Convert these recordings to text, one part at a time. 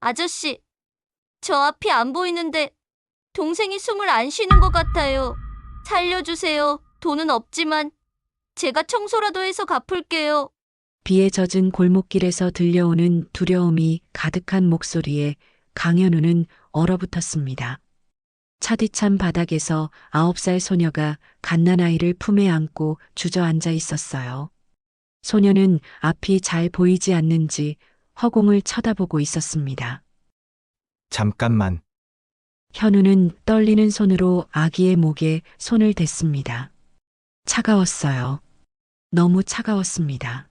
아저씨, 저 앞이 안 보이는데 동생이 숨을 안 쉬는 것 같아요. 살려주세요. 돈은 없지만 제가 청소라도 해서 갚을게요. 비에 젖은 골목길에서 들려오는 두려움이 가득한 목소리에 강현우는 얼어붙었습니다. 차디찬 바닥에서 9살 소녀가 갓난아이를 품에 안고 주저앉아 있었어요. 소녀는 앞이 잘 보이지 않는지 허공을 쳐다보고 있었습니다. 잠깐만. 현우는 떨리는 손으로 아기의 목에 손을 댔습니다. 차가웠어요. 너무 차가웠습니다.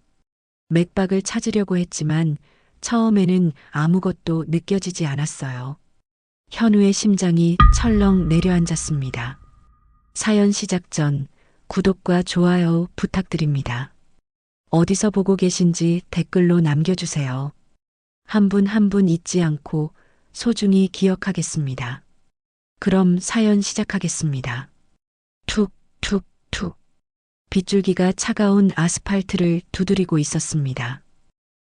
맥박을 찾으려고 했지만 처음에는 아무것도 느껴지지 않았어요. 현우의 심장이 철렁 내려앉았습니다. 사연 시작 전 구독과 좋아요 부탁드립니다. 어디서 보고 계신지 댓글로 남겨주세요. 한 분 한 분 잊지 않고 소중히 기억하겠습니다. 그럼 사연 시작하겠습니다. 툭, 툭, 툭. 빗줄기가 차가운 아스팔트를 두드리고 있었습니다.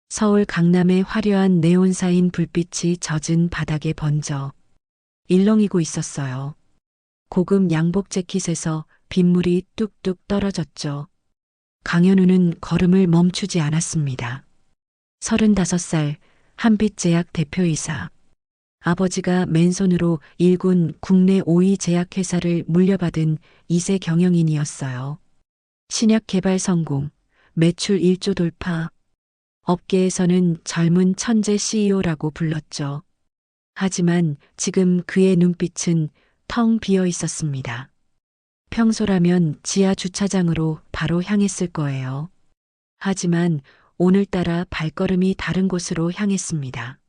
서울 강남의 화려한 네온사인 불빛이 젖은 바닥에 번져 일렁이고 있었어요. 고급 양복 재킷에서 빗물이 뚝뚝 떨어졌죠. 강현우는 걸음을 멈추지 않았습니다. 35살 한빛제약 대표이사. 아버지가 맨손으로 일군 국내 5위 제약회사를 물려받은 2세 경영인이었어요. 신약 개발 성공, 매출 1조 돌파. 업계에서는 젊은 천재 CEO라고 불렀죠. 하지만 지금 그의 눈빛은 텅 비어 있었습니다. 평소라면 지하 주차장으로 바로 향했을 거예요. 하지만 오늘따라 발걸음이 다른 곳으로 향했습니다.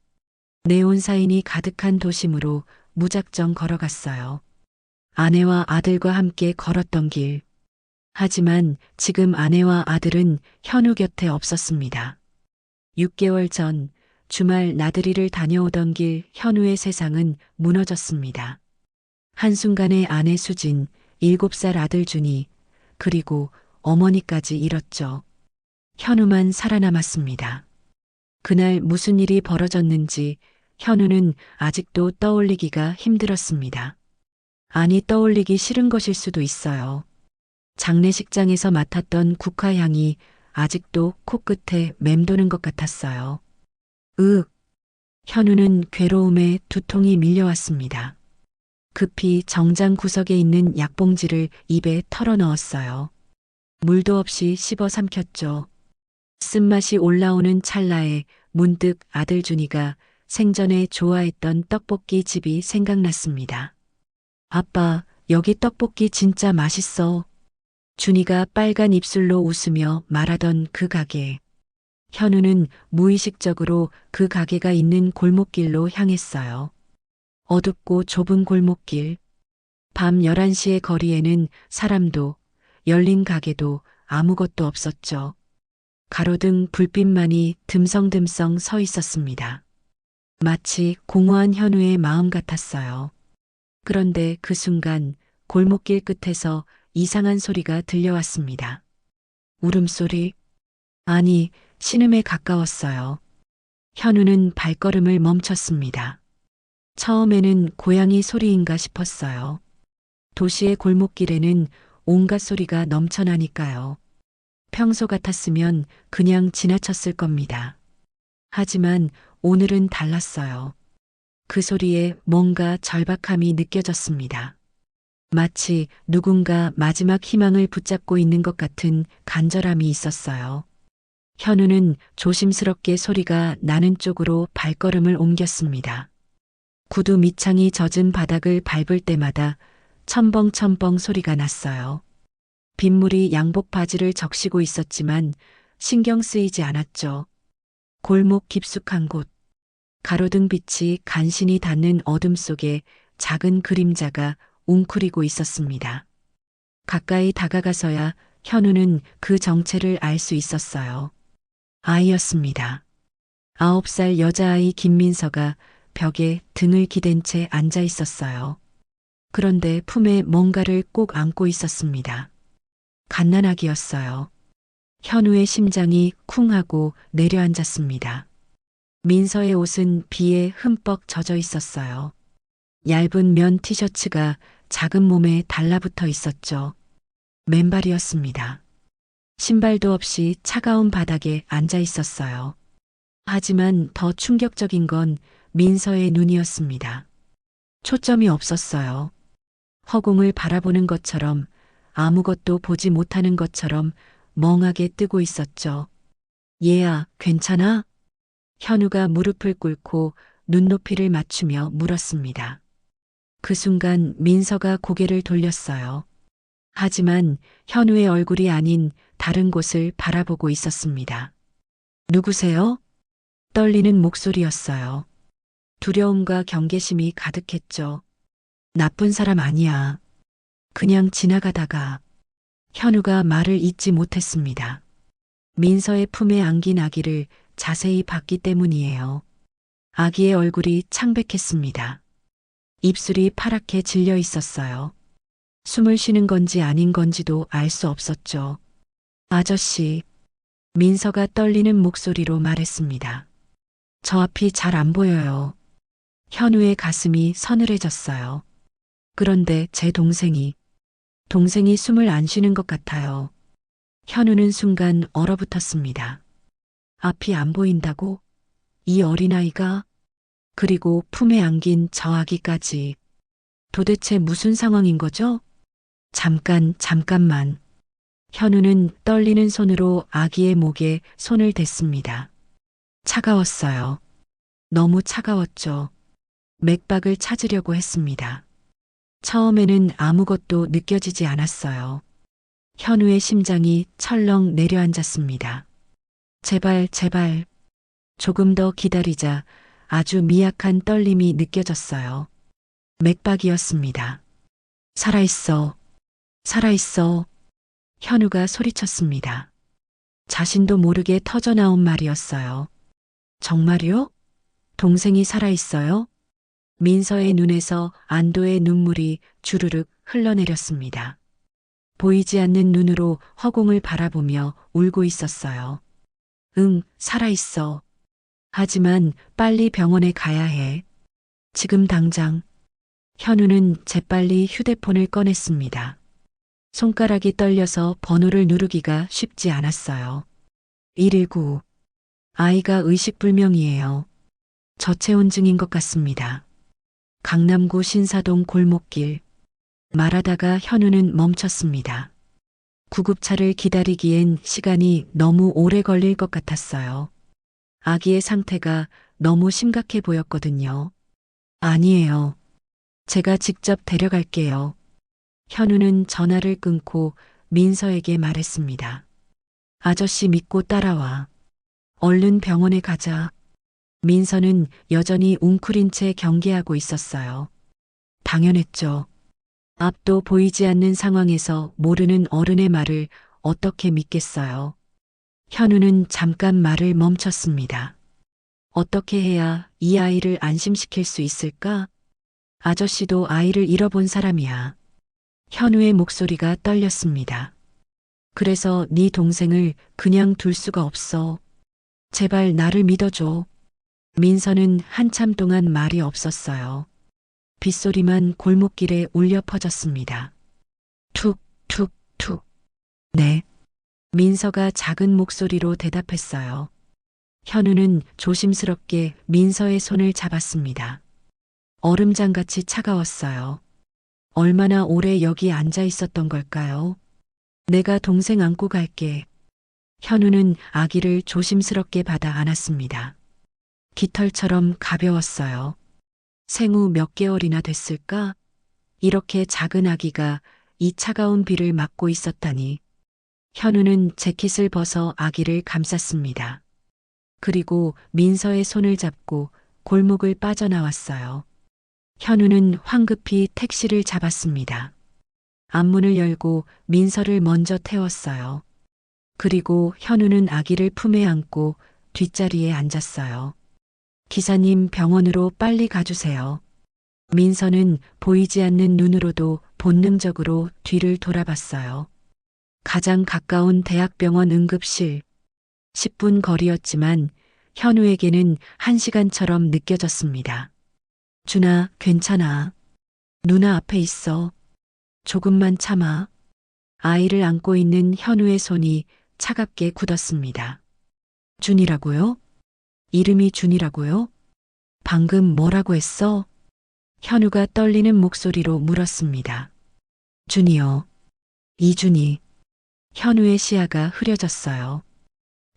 네온사인이 가득한 도심으로 무작정 걸어갔어요. 아내와 아들과 함께 걸었던 길. 하지만 지금 아내와 아들은 현우 곁에 없었습니다. 6개월 전 주말 나들이를 다녀오던 길 현우의 세상은 무너졌습니다. 한순간에 아내 수진, 7살 아들 준이, 그리고 어머니까지 잃었죠. 현우만 살아남았습니다. 그날 무슨 일이 벌어졌는지 현우는 아직도 떠올리기가 힘들었습니다. 아니, 떠올리기 싫은 것일 수도 있어요. 장례식장에서 맡았던 국화향이 아직도 코끝에 맴도는 것 같았어요. 현우는 괴로움에 두통이 밀려왔습니다. 급히 정장 구석에 있는 약봉지를 입에 털어 넣었어요. 물도 없이 씹어 삼켰죠. 쓴맛이 올라오는 찰나에 문득 아들 준이가 생전에 좋아했던 떡볶이 집이 생각났습니다. 아빠, 여기 떡볶이 진짜 맛있어. 준이가 빨간 입술로 웃으며 말하던 그 가게. 현우는 무의식적으로 그 가게가 있는 골목길로 향했어요. 어둡고 좁은 골목길. 밤 11시의 거리에는 사람도, 열린 가게도 아무것도 없었죠. 가로등 불빛만이 듬성듬성 서 있었습니다. 마치 공허한 현우의 마음 같았어요. 그런데 그 순간 골목길 끝에서 이상한 소리가 들려왔습니다. 울음소리? 아니, 신음에 가까웠어요. 현우는 발걸음을 멈췄습니다. 처음에는 고양이 소리인가 싶었어요. 도시의 골목길에는 온갖 소리가 넘쳐나니까요. 평소 같았으면 그냥 지나쳤을 겁니다. 하지만 오늘은 달랐어요. 그 소리에 뭔가 절박함이 느껴졌습니다. 마치 누군가 마지막 희망을 붙잡고 있는 것 같은 간절함이 있었어요. 현우는 조심스럽게 소리가 나는 쪽으로 발걸음을 옮겼습니다. 구두 밑창이 젖은 바닥을 밟을 때마다 첨벙첨벙 소리가 났어요. 빗물이 양복 바지를 적시고 있었지만 신경 쓰이지 않았죠. 골목 깊숙한 곳, 가로등 빛이 간신히 닿는 어둠 속에 작은 그림자가 웅크리고 있었습니다. 가까이 다가가서야 현우는 그 정체를 알 수 있었어요. 아이였습니다. 9살 여자아이 김민서가 벽에 등을 기댄 채 앉아 있었어요. 그런데 품에 뭔가를 꼭 안고 있었습니다. 갓난아기였어요. 현우의 심장이 쿵 하고 내려앉았습니다. 민서의 옷은 비에 흠뻑 젖어 있었어요. 얇은 면 티셔츠가 작은 몸에 달라붙어 있었죠. 맨발이었습니다. 신발도 없이 차가운 바닥에 앉아 있었어요. 하지만 더 충격적인 건 민서의 눈이었습니다. 초점이 없었어요. 허공을 바라보는 것처럼 아무것도 보지 못하는 것처럼 멍하게 뜨고 있었죠. 얘야, 괜찮아? 현우가 무릎을 꿇고 눈높이를 맞추며 물었습니다. 그 순간 민서가 고개를 돌렸어요. 하지만 현우의 얼굴이 아닌 다른 곳을 바라보고 있었습니다. 누구세요? 떨리는 목소리였어요. 두려움과 경계심이 가득했죠. 나쁜 사람 아니야. 그냥 지나가다가. 현우가 말을 잇지 못했습니다. 민서의 품에 안긴 아기를 자세히 봤기 때문이에요. 아기의 얼굴이 창백했습니다. 입술이 파랗게 질려 있었어요. 숨을 쉬는 건지 아닌 건지도 알 수 없었죠. 아저씨, 민서가 떨리는 목소리로 말했습니다. 저 앞이 잘 안 보여요. 현우의 가슴이 서늘해졌어요. 그런데 제 동생이 숨을 안 쉬는 것 같아요. 현우는 순간 얼어붙었습니다. 앞이 안 보인다고? 이 어린아이가? 그리고 품에 안긴 저 아기까지. 도대체 무슨 상황인 거죠? 잠깐만. 현우는 떨리는 손으로 아기의 목에 손을 댔습니다. 차가웠어요. 너무 차가웠죠. 맥박을 찾으려고 했습니다. 처음에는 아무것도 느껴지지 않았어요. 현우의 심장이 철렁 내려앉았습니다. 제발. 조금 더 기다리자 아주 미약한 떨림이 느껴졌어요. 맥박이었습니다. 살아있어. 현우가 소리쳤습니다. 자신도 모르게 터져나온 말이었어요. 정말요? 동생이 살아있어요? 민서의 눈에서 안도의 눈물이 주르륵 흘러내렸습니다. 보이지 않는 눈으로 허공을 바라보며 울고 있었어요. 응, 살아있어. 하지만 빨리 병원에 가야 해. 지금 당장. 현우는 재빨리 휴대폰을 꺼냈습니다. 손가락이 떨려서 번호를 누르기가 쉽지 않았어요. 119. 아이가 의식불명이에요. 저체온증인 것 같습니다. 강남구 신사동 골목길. 말하다가 현우는 멈췄습니다. 구급차를 기다리기엔 시간이 너무 오래 걸릴 것 같았어요. 아기의 상태가 너무 심각해 보였거든요. 아니에요. 제가 직접 데려갈게요. 현우는 전화를 끊고 민서에게 말했습니다. 아저씨 믿고 따라와. 얼른 병원에 가자. 민서는 여전히 웅크린 채 경계하고 있었어요. 당연했죠. 앞도 보이지 않는 상황에서 모르는 어른의 말을 어떻게 믿겠어요. 현우는 잠깐 말을 멈췄습니다. 어떻게 해야 이 아이를 안심시킬 수 있을까? 아저씨도 아이를 잃어본 사람이야. 현우의 목소리가 떨렸습니다. 그래서 네 동생을 그냥 둘 수가 없어. 제발 나를 믿어줘. 민서는 한참 동안 말이 없었어요. 빗소리만 골목길에 울려 퍼졌습니다. 툭. 네. 민서가 작은 목소리로 대답했어요. 현우는 조심스럽게 민서의 손을 잡았습니다. 얼음장같이 차가웠어요. 얼마나 오래 여기 앉아 있었던 걸까요? 내가 동생 안고 갈게. 현우는 아기를 조심스럽게 받아 안았습니다. 깃털처럼 가벼웠어요. 생후 몇 개월이나 됐을까? 이렇게 작은 아기가 이 차가운 비를 맞고 있었다니. 현우는 재킷을 벗어 아기를 감쌌습니다. 그리고 민서의 손을 잡고 골목을 빠져나왔어요. 현우는 황급히 택시를 잡았습니다. 앞문을 열고 민서를 먼저 태웠어요. 그리고 현우는 아기를 품에 안고 뒷자리에 앉았어요. 기사님 병원으로 빨리 가주세요. 민서는 보이지 않는 눈으로도 본능적으로 뒤를 돌아봤어요. 가장 가까운 대학병원 응급실. 10분 거리였지만 현우에게는 1시간처럼 느껴졌습니다. 준아, 괜찮아. 누나 앞에 있어. 조금만 참아. 아이를 안고 있는 현우의 손이 차갑게 굳었습니다. 준이라고요? 이름이 준이라고요? 방금 뭐라고 했어? 현우가 떨리는 목소리로 물었습니다. 준이요. 이준이. 현우의 시야가 흐려졌어요.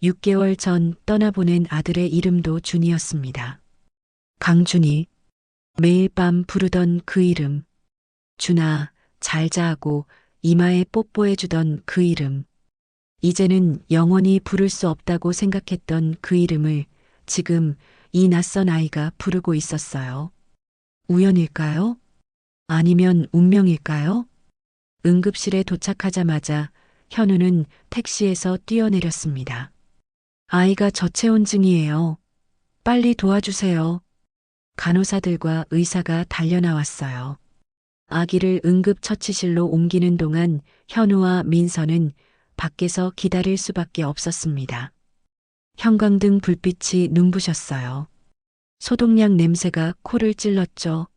6개월 전 떠나보낸 아들의 이름도 준이었습니다. 강준이. 매일 밤 부르던 그 이름. 준아, 잘 자하고 이마에 뽀뽀해주던 그 이름. 이제는 영원히 부를 수 없다고 생각했던 그 이름을 지금 이 낯선 아이가 부르고 있었어요. 우연일까요? 아니면 운명일까요? 응급실에 도착하자마자 현우는 택시에서 뛰어내렸습니다. 아이가 저체온증이에요. 빨리 도와주세요. 간호사들과 의사가 달려나왔어요. 아기를 응급처치실로 옮기는 동안 현우와 민서는 밖에서 기다릴 수밖에 없었습니다. 형광등 불빛이 눈부셨어요. 소독약 냄새가 코를 찔렀죠.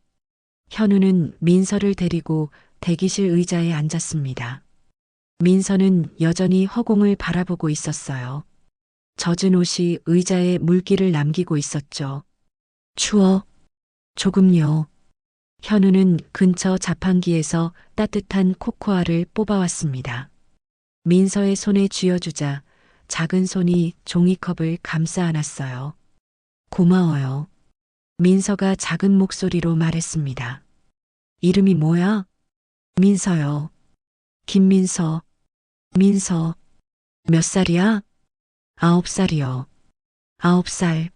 현우는 민서를 데리고 대기실 의자에 앉았습니다. 민서는 여전히 허공을 바라보고 있었어요. 젖은 옷이 의자에 물기를 남기고 있었죠. 추워. 조금요. 현우는 근처 자판기에서 따뜻한 코코아를 뽑아왔습니다. 민서의 손에 쥐어주자 작은 손이 종이컵을 감싸 안았어요. 고마워요. 민서가 작은 목소리로 말했습니다. 이름이 뭐야? 민서요. 김민서. 민서. 몇 살이야? 9살이요. 9살.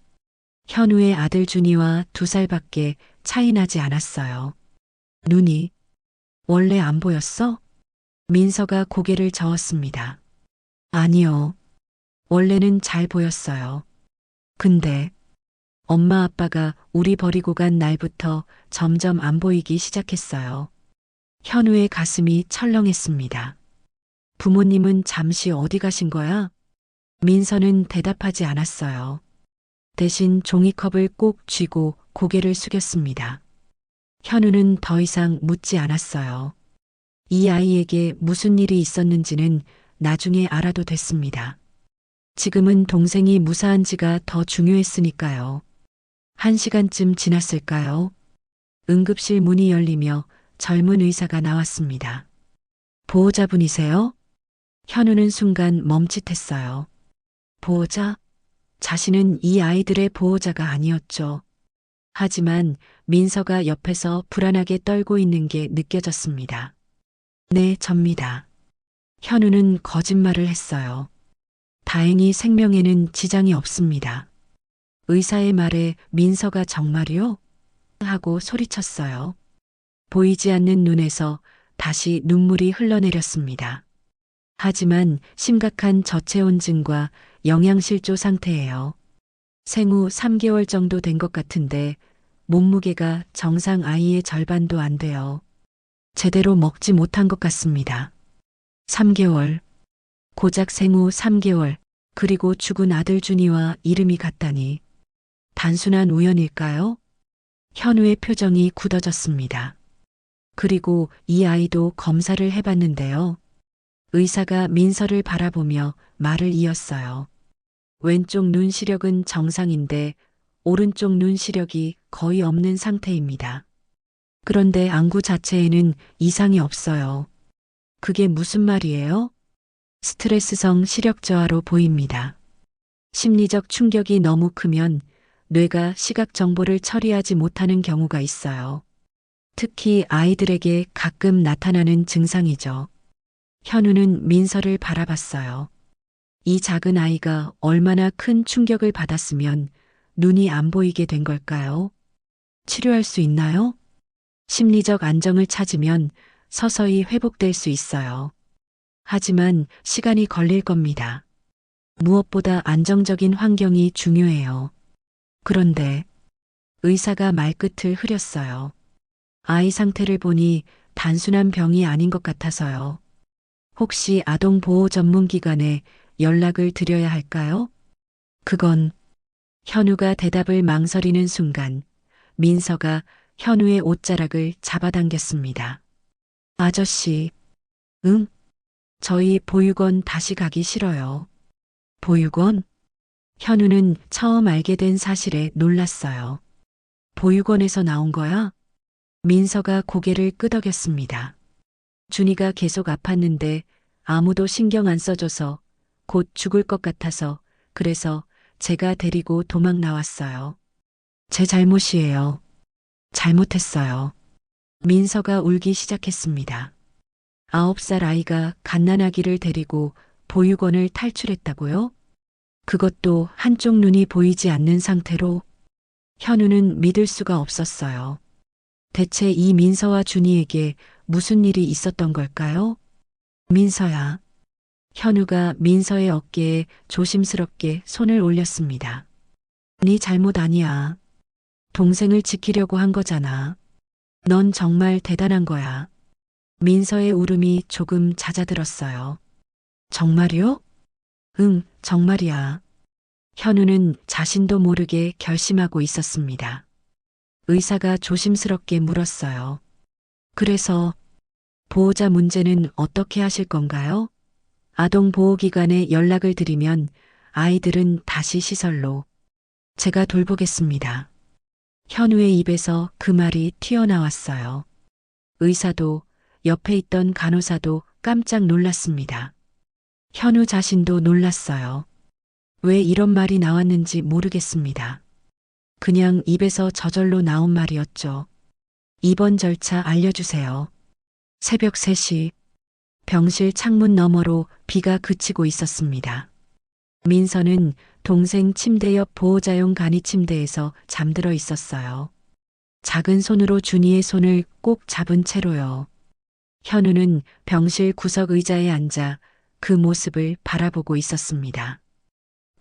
현우의 아들 준이와 2살밖에 차이 나지 않았어요. 눈이 원래 안 보였어? 민서가 고개를 저었습니다. 아니요. 원래는 잘 보였어요. 근데 엄마 아빠가 우리 버리고 간 날부터 점점 안 보이기 시작했어요. 현우의 가슴이 철렁했습니다. 부모님은 잠시 어디 가신 거야? 민서는 대답하지 않았어요. 대신 종이컵을 꼭 쥐고 고개를 숙였습니다. 현우는 더 이상 묻지 않았어요. 이 아이에게 무슨 일이 있었는지는 나중에 알아도 됐습니다. 지금은 동생이 무사한지가 더 중요했으니까요. 1시간쯤 지났을까요? 응급실 문이 열리며 젊은 의사가 나왔습니다. 보호자분이세요? 현우는 순간 멈칫했어요. 보호자? 자신은 이 아이들의 보호자가 아니었죠. 하지만 민서가 옆에서 불안하게 떨고 있는 게 느껴졌습니다. 네, 접니다. 현우는 거짓말을 했어요. 다행히 생명에는 지장이 없습니다. 의사의 말에 민서가 정말이요? 하고 소리쳤어요. 보이지 않는 눈에서 다시 눈물이 흘러내렸습니다. 하지만 심각한 저체온증과 영양실조 상태예요. 생후 3개월 정도 된 것 같은데 몸무게가 정상 아이의 절반도 안 돼요. 제대로 먹지 못한 것 같습니다. 3개월. 고작 생후 3개월. 그리고 죽은 아들 준이와 이름이 같다니. 단순한 우연일까요? 현우의 표정이 굳어졌습니다. 그리고 이 아이도 검사를 해봤는데요. 의사가 민서를 바라보며 말을 이었어요. 왼쪽 눈 시력은 정상인데 오른쪽 눈 시력이 거의 없는 상태입니다. 그런데 안구 자체에는 이상이 없어요. 그게 무슨 말이에요? 스트레스성 시력 저하로 보입니다. 심리적 충격이 너무 크면 뇌가 시각 정보를 처리하지 못하는 경우가 있어요. 특히 아이들에게 가끔 나타나는 증상이죠. 현우는 민서를 바라봤어요. 이 작은 아이가 얼마나 큰 충격을 받았으면 눈이 안 보이게 된 걸까요? 치료할 수 있나요? 심리적 안정을 찾으면 서서히 회복될 수 있어요. 하지만 시간이 걸릴 겁니다. 무엇보다 안정적인 환경이 중요해요. 그런데 의사가 말끝을 흐렸어요. 아이 상태를 보니 단순한 병이 아닌 것 같아서요. 혹시 아동보호 전문기관에 연락을 드려야 할까요? 그건 현우가 대답을 망설이는 순간 민서가 현우의 옷자락을 잡아당겼습니다. 아저씨, 응? 저희 보육원 다시 가기 싫어요. 보육원? 현우는 처음 알게 된 사실에 놀랐어요. 보육원에서 나온 거야? 민서가 고개를 끄덕였습니다. 준이가 계속 아팠는데 아무도 신경 안 써줘서 곧 죽을 것 같아서 그래서 제가 데리고 도망 나왔어요. 제 잘못이에요. 잘못했어요. 민서가 울기 시작했습니다. 9살 아이가 갓난아기를 데리고 보육원을 탈출했다고요? 그것도 한쪽 눈이 보이지 않는 상태로 현우는 믿을 수가 없었어요. 대체 이 민서와 준이에게 무슨 일이 있었던 걸까요? 민서야. 현우가 민서의 어깨에 조심스럽게 손을 올렸습니다. 네 잘못 아니야. 동생을 지키려고 한 거잖아. 넌 정말 대단한 거야. 민서의 울음이 조금 잦아들었어요. 정말요? 응, 정말이야. 현우는 자신도 모르게 결심하고 있었습니다. 의사가 조심스럽게 물었어요. 그래서 보호자 문제는 어떻게 하실 건가요? 아동보호기관에 연락을 드리면 아이들은 다시 시설로. 제가 돌보겠습니다. 현우의 입에서 그 말이 튀어나왔어요. 의사도 옆에 있던 간호사도 깜짝 놀랐습니다. 현우 자신도 놀랐어요. 왜 이런 말이 나왔는지 모르겠습니다. 그냥 입에서 저절로 나온 말이었죠. 입원 절차 알려주세요. 새벽 3시 병실 창문 너머로 비가 그치고 있었습니다. 민서는 동생 침대 옆 보호자용 간이 침대에서 잠들어 있었어요. 작은 손으로 준이의 손을 꼭 잡은 채로요. 현우는 병실 구석 의자에 앉아 그 모습을 바라보고 있었습니다.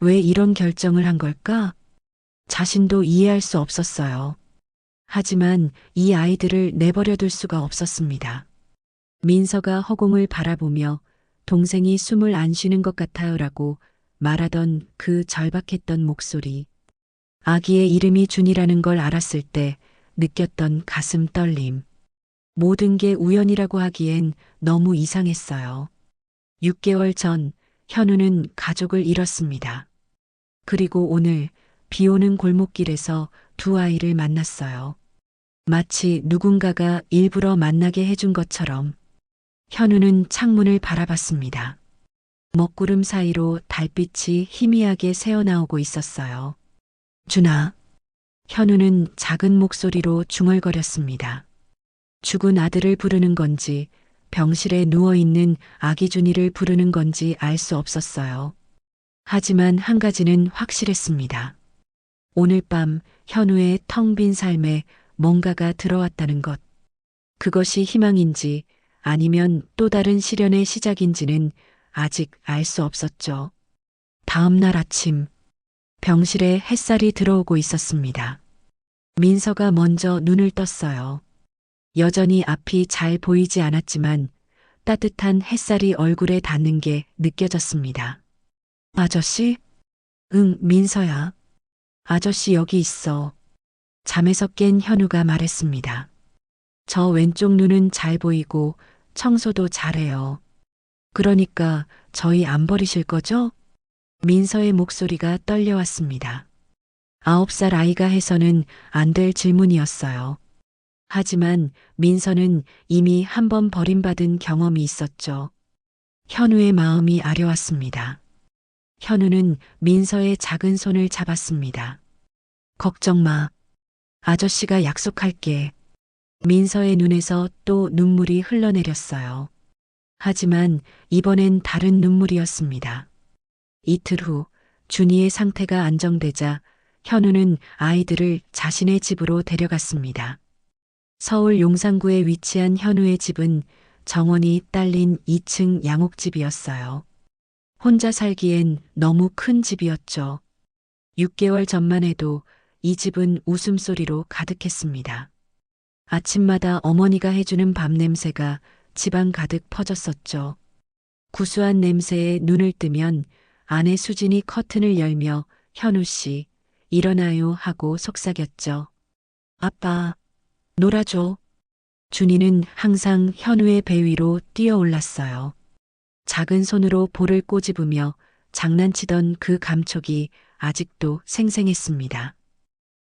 왜 이런 결정을 한 걸까? 자신도 이해할 수 없었어요. 하지만 이 아이들을 내버려둘 수가 없었습니다. 민서가 허공을 바라보며 동생이 숨을 안 쉬는 것 같아요라고 말하던 그 절박했던 목소리. 아기의 이름이 준이라는 걸 알았을 때 느꼈던 가슴 떨림. 모든 게 우연이라고 하기엔 너무 이상했어요. 6개월 전 현우는 가족을 잃었습니다. 그리고 오늘 비 오는 골목길에서 두 아이를 만났어요. 마치 누군가가 일부러 만나게 해준 것처럼 현우는 창문을 바라봤습니다. 먹구름 사이로 달빛이 희미하게 새어나오고 있었어요. 준아. 현우는 작은 목소리로 중얼거렸습니다. 죽은 아들을 부르는 건지 병실에 누워있는 아기 준이를 부르는 건지 알 수 없었어요. 하지만 한 가지는 확실했습니다. 오늘 밤 현우의 텅 빈 삶에 뭔가가 들어왔다는 것. 그것이 희망인지 아니면 또 다른 시련의 시작인지는 아직 알 수 없었죠. 다음 날 아침 병실에 햇살이 들어오고 있었습니다. 민서가 먼저 눈을 떴어요. 여전히 앞이 잘 보이지 않았지만 따뜻한 햇살이 얼굴에 닿는 게 느껴졌습니다. 아저씨? 응, 민서야. 아저씨 여기 있어. 잠에서 깬 현우가 말했습니다. 저 왼쪽 눈은 잘 보이고 청소도 잘해요. 그러니까 저희 안 버리실 거죠? 민서의 목소리가 떨려왔습니다. 9살 아이가 해서는 안 될 질문이었어요. 하지만 민서는 이미 한 번 버림받은 경험이 있었죠. 현우의 마음이 아려왔습니다. 현우는 민서의 작은 손을 잡았습니다. 걱정 마. 아저씨가 약속할게. 민서의 눈에서 또 눈물이 흘러내렸어요. 하지만 이번엔 다른 눈물이었습니다. 이틀 후 준이의 상태가 안정되자 현우는 아이들을 자신의 집으로 데려갔습니다. 서울 용산구에 위치한 현우의 집은 정원이 딸린 2층 양옥집이었어요. 혼자 살기엔 너무 큰 집이었죠. 6개월 전만 해도 이 집은 웃음소리로 가득했습니다. 아침마다 어머니가 해주는 밥 냄새가 집안 가득 퍼졌었죠. 구수한 냄새에 눈을 뜨면 아내 수진이 커튼을 열며 현우 씨, 일어나요 하고 속삭였죠. 아빠, 놀아줘. 준이는 항상 현우의 배 위로 뛰어올랐어요. 작은 손으로 볼을 꼬집으며 장난치던 그 감촉이 아직도 생생했습니다.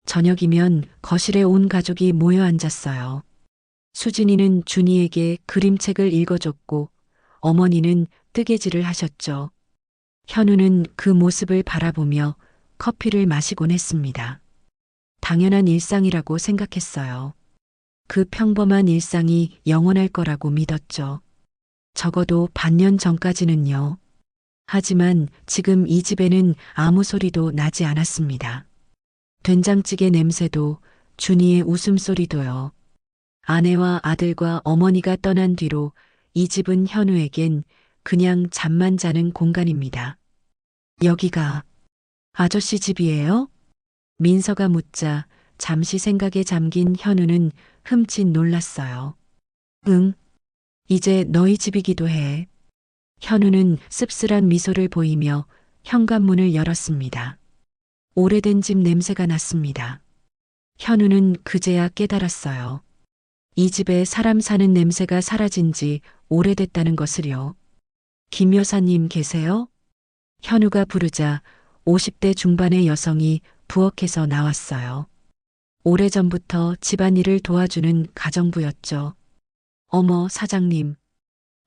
저녁이면 거실에 온 가족이 모여 앉았어요. 수진이는 준이에게 그림책을 읽어줬고 어머니는 뜨개질을 하셨죠. 현우는 그 모습을 바라보며 커피를 마시곤 했습니다. 당연한 일상이라고 생각했어요. 그 평범한 일상이 영원할 거라고 믿었죠. 적어도 반년 전까지는요. 하지만 지금 이 집에는 아무 소리도 나지 않았습니다. 된장찌개 냄새도 준이의 웃음소리도요. 아내와 아들과 어머니가 떠난 뒤로 이 집은 현우에겐 그냥 잠만 자는 공간입니다. 여기가 아저씨 집이에요? 민서가 묻자 잠시 생각에 잠긴 현우는 흠칫 놀랐어요. 응, 이제 너희 집이기도 해. 현우는 씁쓸한 미소를 보이며 현관문을 열었습니다. 오래된 집 냄새가 났습니다. 현우는 그제야 깨달았어요. 이 집에 사람 사는 냄새가 사라진 지 오래됐다는 것을요. 김 여사님 계세요? 현우가 부르자 50대 중반의 여성이 부엌에서 나왔어요. 오래전부터 집안일을 도와주는 가정부였죠. 어머, 사장님.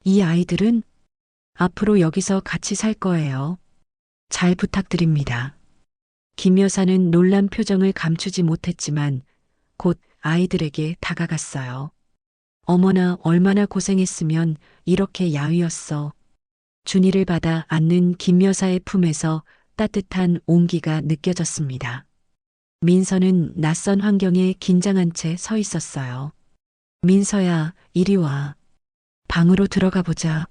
이 아이들은 앞으로 여기서 같이 살 거예요. 잘 부탁드립니다. 김 여사는 놀란 표정을 감추지 못했지만 곧 아이들에게 다가갔어요. 어머나 얼마나 고생했으면 이렇게 야위었어. 준이를 받아 안는 김 여사의 품에서 따뜻한 온기가 느껴졌습니다. 민서는 낯선 환경에 긴장한 채 서 있었어요. 민서야, 이리 와. 방으로 들어가 보자.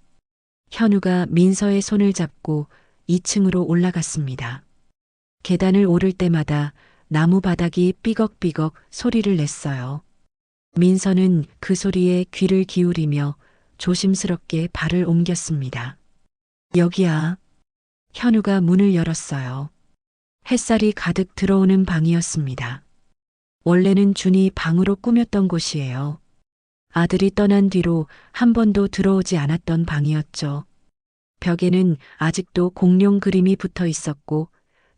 현우가 민서의 손을 잡고 2층으로 올라갔습니다. 계단을 오를 때마다 나무 바닥이 삐걱삐걱 소리를 냈어요. 민서는 그 소리에 귀를 기울이며 조심스럽게 발을 옮겼습니다. 여기야. 현우가 문을 열었어요. 햇살이 가득 들어오는 방이었습니다. 원래는 준이 방으로 꾸몄던 곳이에요. 아들이 떠난 뒤로 한 번도 들어오지 않았던 방이었죠. 벽에는 아직도 공룡 그림이 붙어 있었고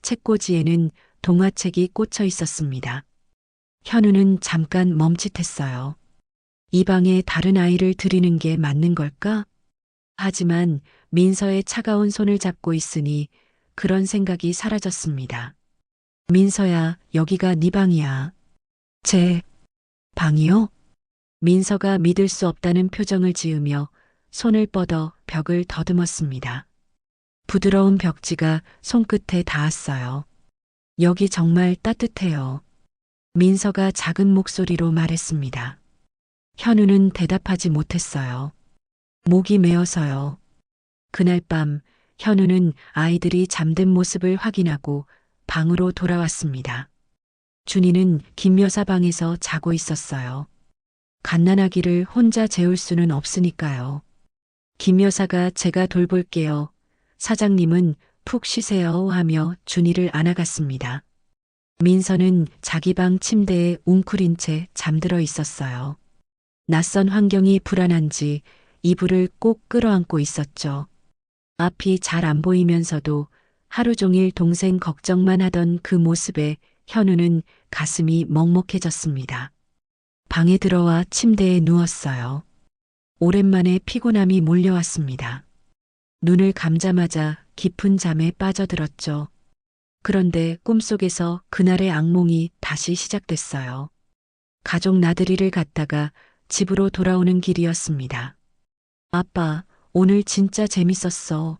책꽂이에는 동화책이 꽂혀 있었습니다. 현우는 잠깐 멈칫했어요. 이 방에 다른 아이를 들이는 게 맞는 걸까? 하지만 민서의 차가운 손을 잡고 있으니 그런 생각이 사라졌습니다. 민서야, 여기가 네 방이야. 제 방이요? 민서가 믿을 수 없다는 표정을 지으며 손을 뻗어 벽을 더듬었습니다. 부드러운 벽지가 손끝에 닿았어요. 여기 정말 따뜻해요. 민서가 작은 목소리로 말했습니다. 현우는 대답하지 못했어요. 목이 메어서요. 그날 밤 현우는 아이들이 잠든 모습을 확인하고 방으로 돌아왔습니다. 준이는 김 여사 방에서 자고 있었어요. 갓난아기를 혼자 재울 수는 없으니까요. 김 여사가 제가 돌볼게요. 사장님은 푹 쉬세요 하며 준이를 안아갔습니다. 민서는 자기 방 침대에 웅크린 채 잠들어 있었어요. 낯선 환경이 불안한지 이불을 꼭 끌어안고 있었죠. 앞이 잘 안 보이면서도 하루 종일 동생 걱정만 하던 그 모습에 현우는 가슴이 먹먹해졌습니다. 방에 들어와 침대에 누웠어요. 오랜만에 피곤함이 몰려왔습니다. 눈을 감자마자 깊은 잠에 빠져들었죠. 그런데 꿈속에서 그날의 악몽이 다시 시작됐어요. 가족 나들이를 갔다가 집으로 돌아오는 길이었습니다. 아빠, 오늘 진짜 재밌었어.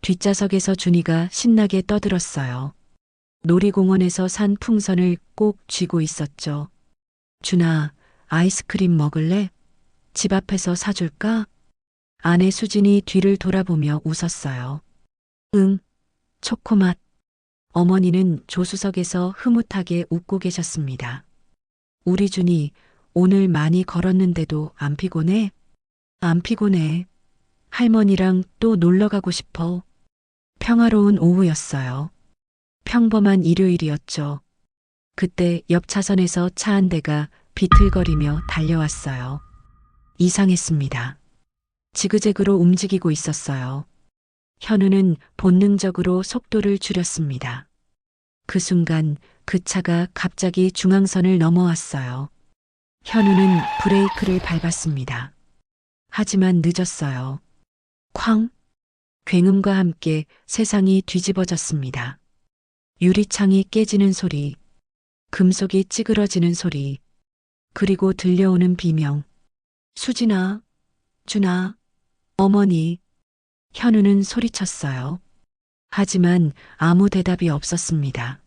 뒷좌석에서 준이가 신나게 떠들었어요. 놀이공원에서 산 풍선을 꼭 쥐고 있었죠. 준아, 아이스크림 먹을래? 집 앞에서 사줄까? 아내 수진이 뒤를 돌아보며 웃었어요. 응, 초코맛. 어머니는 조수석에서 흐뭇하게 웃고 계셨습니다. 우리 준이 오늘 많이 걸었는데도 안 피곤해? 안 피곤해. 할머니랑 또 놀러 가고 싶어. 평화로운 오후였어요. 평범한 일요일이었죠. 그때 옆 차선에서 차 한 대가 비틀거리며 달려왔어요. 이상했습니다. 지그재그로 움직이고 있었어요. 현우는 본능적으로 속도를 줄였습니다. 그 순간 그 차가 갑자기 중앙선을 넘어왔어요. 현우는 브레이크를 밟았습니다. 하지만 늦었어요. 쾅! 굉음과 함께 세상이 뒤집어졌습니다. 유리창이 깨지는 소리, 금속이 찌그러지는 소리, 그리고 들려오는 비명. 수진아, 준아, 어머니. 현우는 소리쳤어요. 하지만 아무 대답이 없었습니다.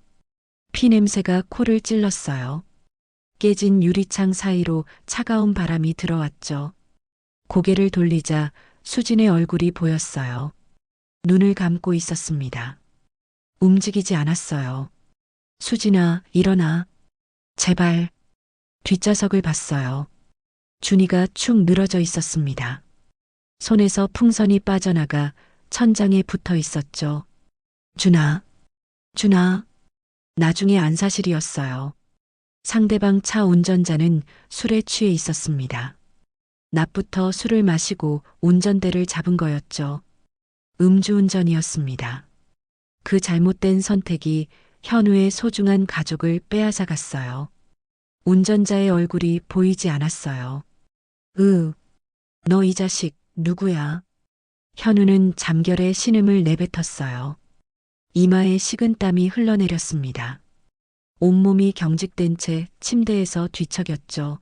피 냄새가 코를 찔렀어요. 깨진 유리창 사이로 차가운 바람이 들어왔죠. 고개를 돌리자 수진의 얼굴이 보였어요. 눈을 감고 있었습니다. 움직이지 않았어요. 수진아, 일어나. 제발. 뒷좌석을 봤어요. 준이가 축 늘어져 있었습니다. 손에서 풍선이 빠져나가 천장에 붙어 있었죠. 준아, 준아. 나중에 안사실이었어요. 상대방 차 운전자는 술에 취해 있었습니다. 낮부터 술을 마시고 운전대를 잡은 거였죠. 음주운전이었습니다. 그 잘못된 선택이 현우의 소중한 가족을 빼앗아갔어요. 운전자의 얼굴이 보이지 않았어요. 너 이 자식 누구야? 현우는 잠결에 신음을 내뱉었어요. 이마에 식은땀이 흘러내렸습니다. 온몸이 경직된 채 침대에서 뒤척였죠.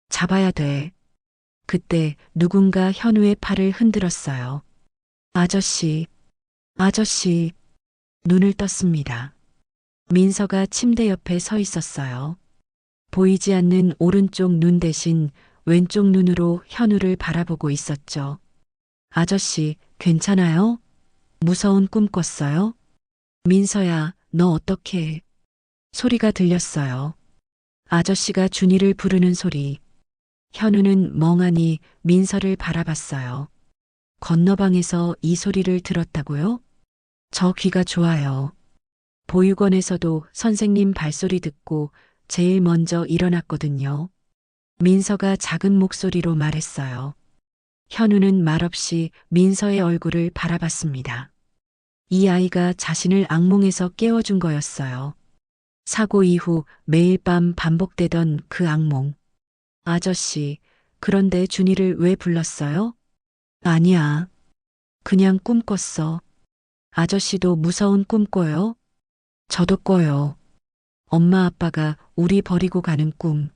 잡아야 돼. 그때 누군가 현우의 팔을 흔들었어요. 아저씨, 아저씨. 눈을 떴습니다. 민서가 침대 옆에 서 있었어요. 보이지 않는 오른쪽 눈 대신 왼쪽 눈으로 현우를 바라보고 있었죠. 아저씨, 괜찮아요? 무서운 꿈 꿨어요? 민서야, 너 어떡해? 소리가 들렸어요. 아저씨가 준이를 부르는 소리. 현우는 멍하니 민서를 바라봤어요. 건너방에서 이 소리를 들었다고요? 저 귀가 좋아요. 보육원에서도 선생님 발소리 듣고 제일 먼저 일어났거든요. 민서가 작은 목소리로 말했어요. 현우는 말없이 민서의 얼굴을 바라봤습니다. 이 아이가 자신을 악몽에서 깨워준 거였어요. 사고 이후 매일 밤 반복되던 그 악몽. 아저씨, 그런데 준이를 왜 불렀어요? 아니야. 그냥 꿈 꿨어. 아저씨도 무서운 꿈 꿔요? 저도 꿔요. 엄마 아빠가 우리 버리고 가는 꿈.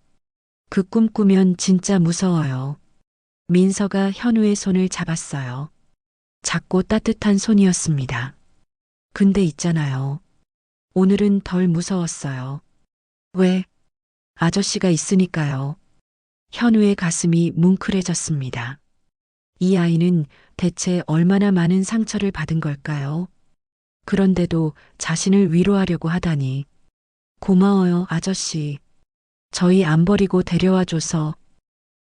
그 꿈 꾸면 진짜 무서워요. 민서가 현우의 손을 잡았어요. 작고 따뜻한 손이었습니다. 근데 있잖아요. 오늘은 덜 무서웠어요. 왜? 아저씨가 있으니까요. 현우의 가슴이 뭉클해졌습니다. 이 아이는 대체 얼마나 많은 상처를 받은 걸까요? 그런데도 자신을 위로하려고 하다니. 고마워요, 아저씨. 저희 안 버리고 데려와줘서.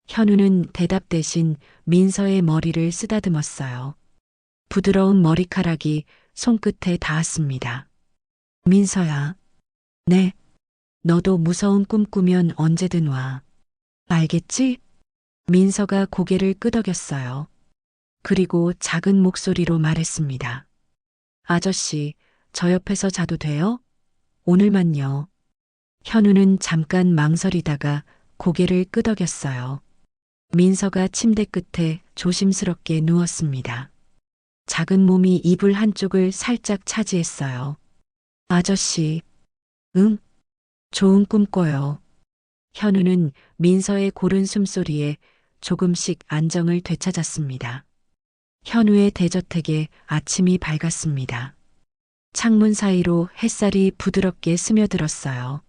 현우는 대답 대신 민서의 머리를 쓰다듬었어요. 부드러운 머리카락이 손끝에 닿았습니다. 민서야. 네. 너도 무서운 꿈 꾸면 언제든 와. 알겠지? 민서가 고개를 끄덕였어요. 그리고 작은 목소리로 말했습니다. 아저씨, 저 옆에서 자도 돼요? 오늘만요. 현우는 잠깐 망설이다가 고개를 끄덕였어요. 민서가 침대 끝에 조심스럽게 누웠습니다. 작은 몸이 이불 한쪽을 살짝 차지했어요. 아저씨, 응? 좋은 꿈 꿔요. 현우는 민서의 고른 숨소리에 조금씩 안정을 되찾았습니다. 현우의 대저택에 아침이 밝았습니다. 창문 사이로 햇살이 부드럽게 스며들었어요.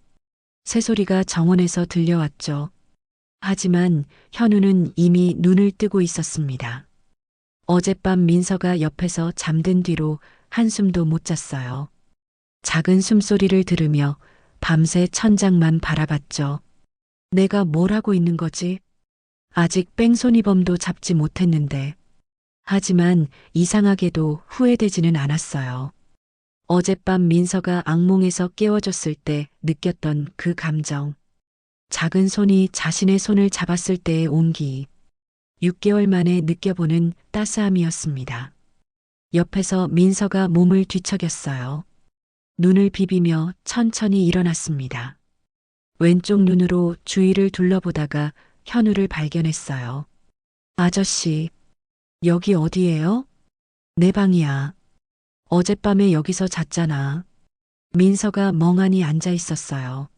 새소리가 정원에서 들려왔죠. 하지만 현우는 이미 눈을 뜨고 있었습니다. 어젯밤 민서가 옆에서 잠든 뒤로 한숨도 못 잤어요. 작은 숨소리를 들으며 밤새 천장만 바라봤죠. 내가 뭘 하고 있는 거지? 아직 뺑소니범도 잡지 못했는데. 하지만 이상하게도 후회되지는 않았어요. 어젯밤 민서가 악몽에서 깨워졌을 때 느꼈던 그 감정. 작은 손이 자신의 손을 잡았을 때의 온기. 6개월 만에 느껴보는 따스함이었습니다. 옆에서 민서가 몸을 뒤척였어요. 눈을 비비며 천천히 일어났습니다. 왼쪽 눈으로 주위를 둘러보다가 현우를 발견했어요. 아저씨, 여기 어디예요? 내 방이야. 어젯밤에 여기서 잤잖아. 민서가 멍하니 앉아 있었어요.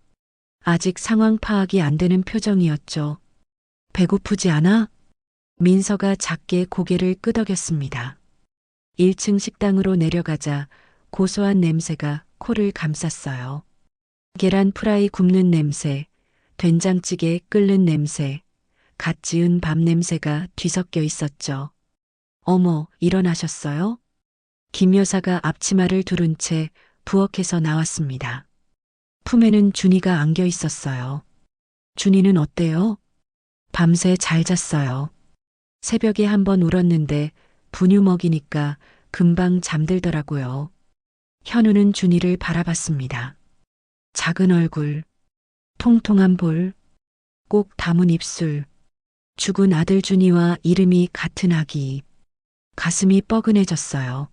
아직 상황 파악이 안 되는 표정이었죠. 배고프지 않아? 민서가 작게 고개를 끄덕였습니다. 1층 식당으로 내려가자 고소한 냄새가 코를 감쌌어요. 계란 프라이 굽는 냄새, 된장찌개 끓는 냄새, 갓 지은 밥 냄새가 뒤섞여 있었죠. 어머, 일어나셨어요? 김 여사가 앞치마를 두른 채 부엌에서 나왔습니다. 품에는 준이가 안겨 있었어요. 준이는 어때요? 밤새 잘 잤어요. 새벽에 한 번 울었는데 분유 먹이니까 금방 잠들더라고요. 현우는 준이를 바라봤습니다. 작은 얼굴, 통통한 볼, 꼭 담은 입술, 죽은 아들 준이와 이름이 같은 아기. 가슴이 뻐근해졌어요.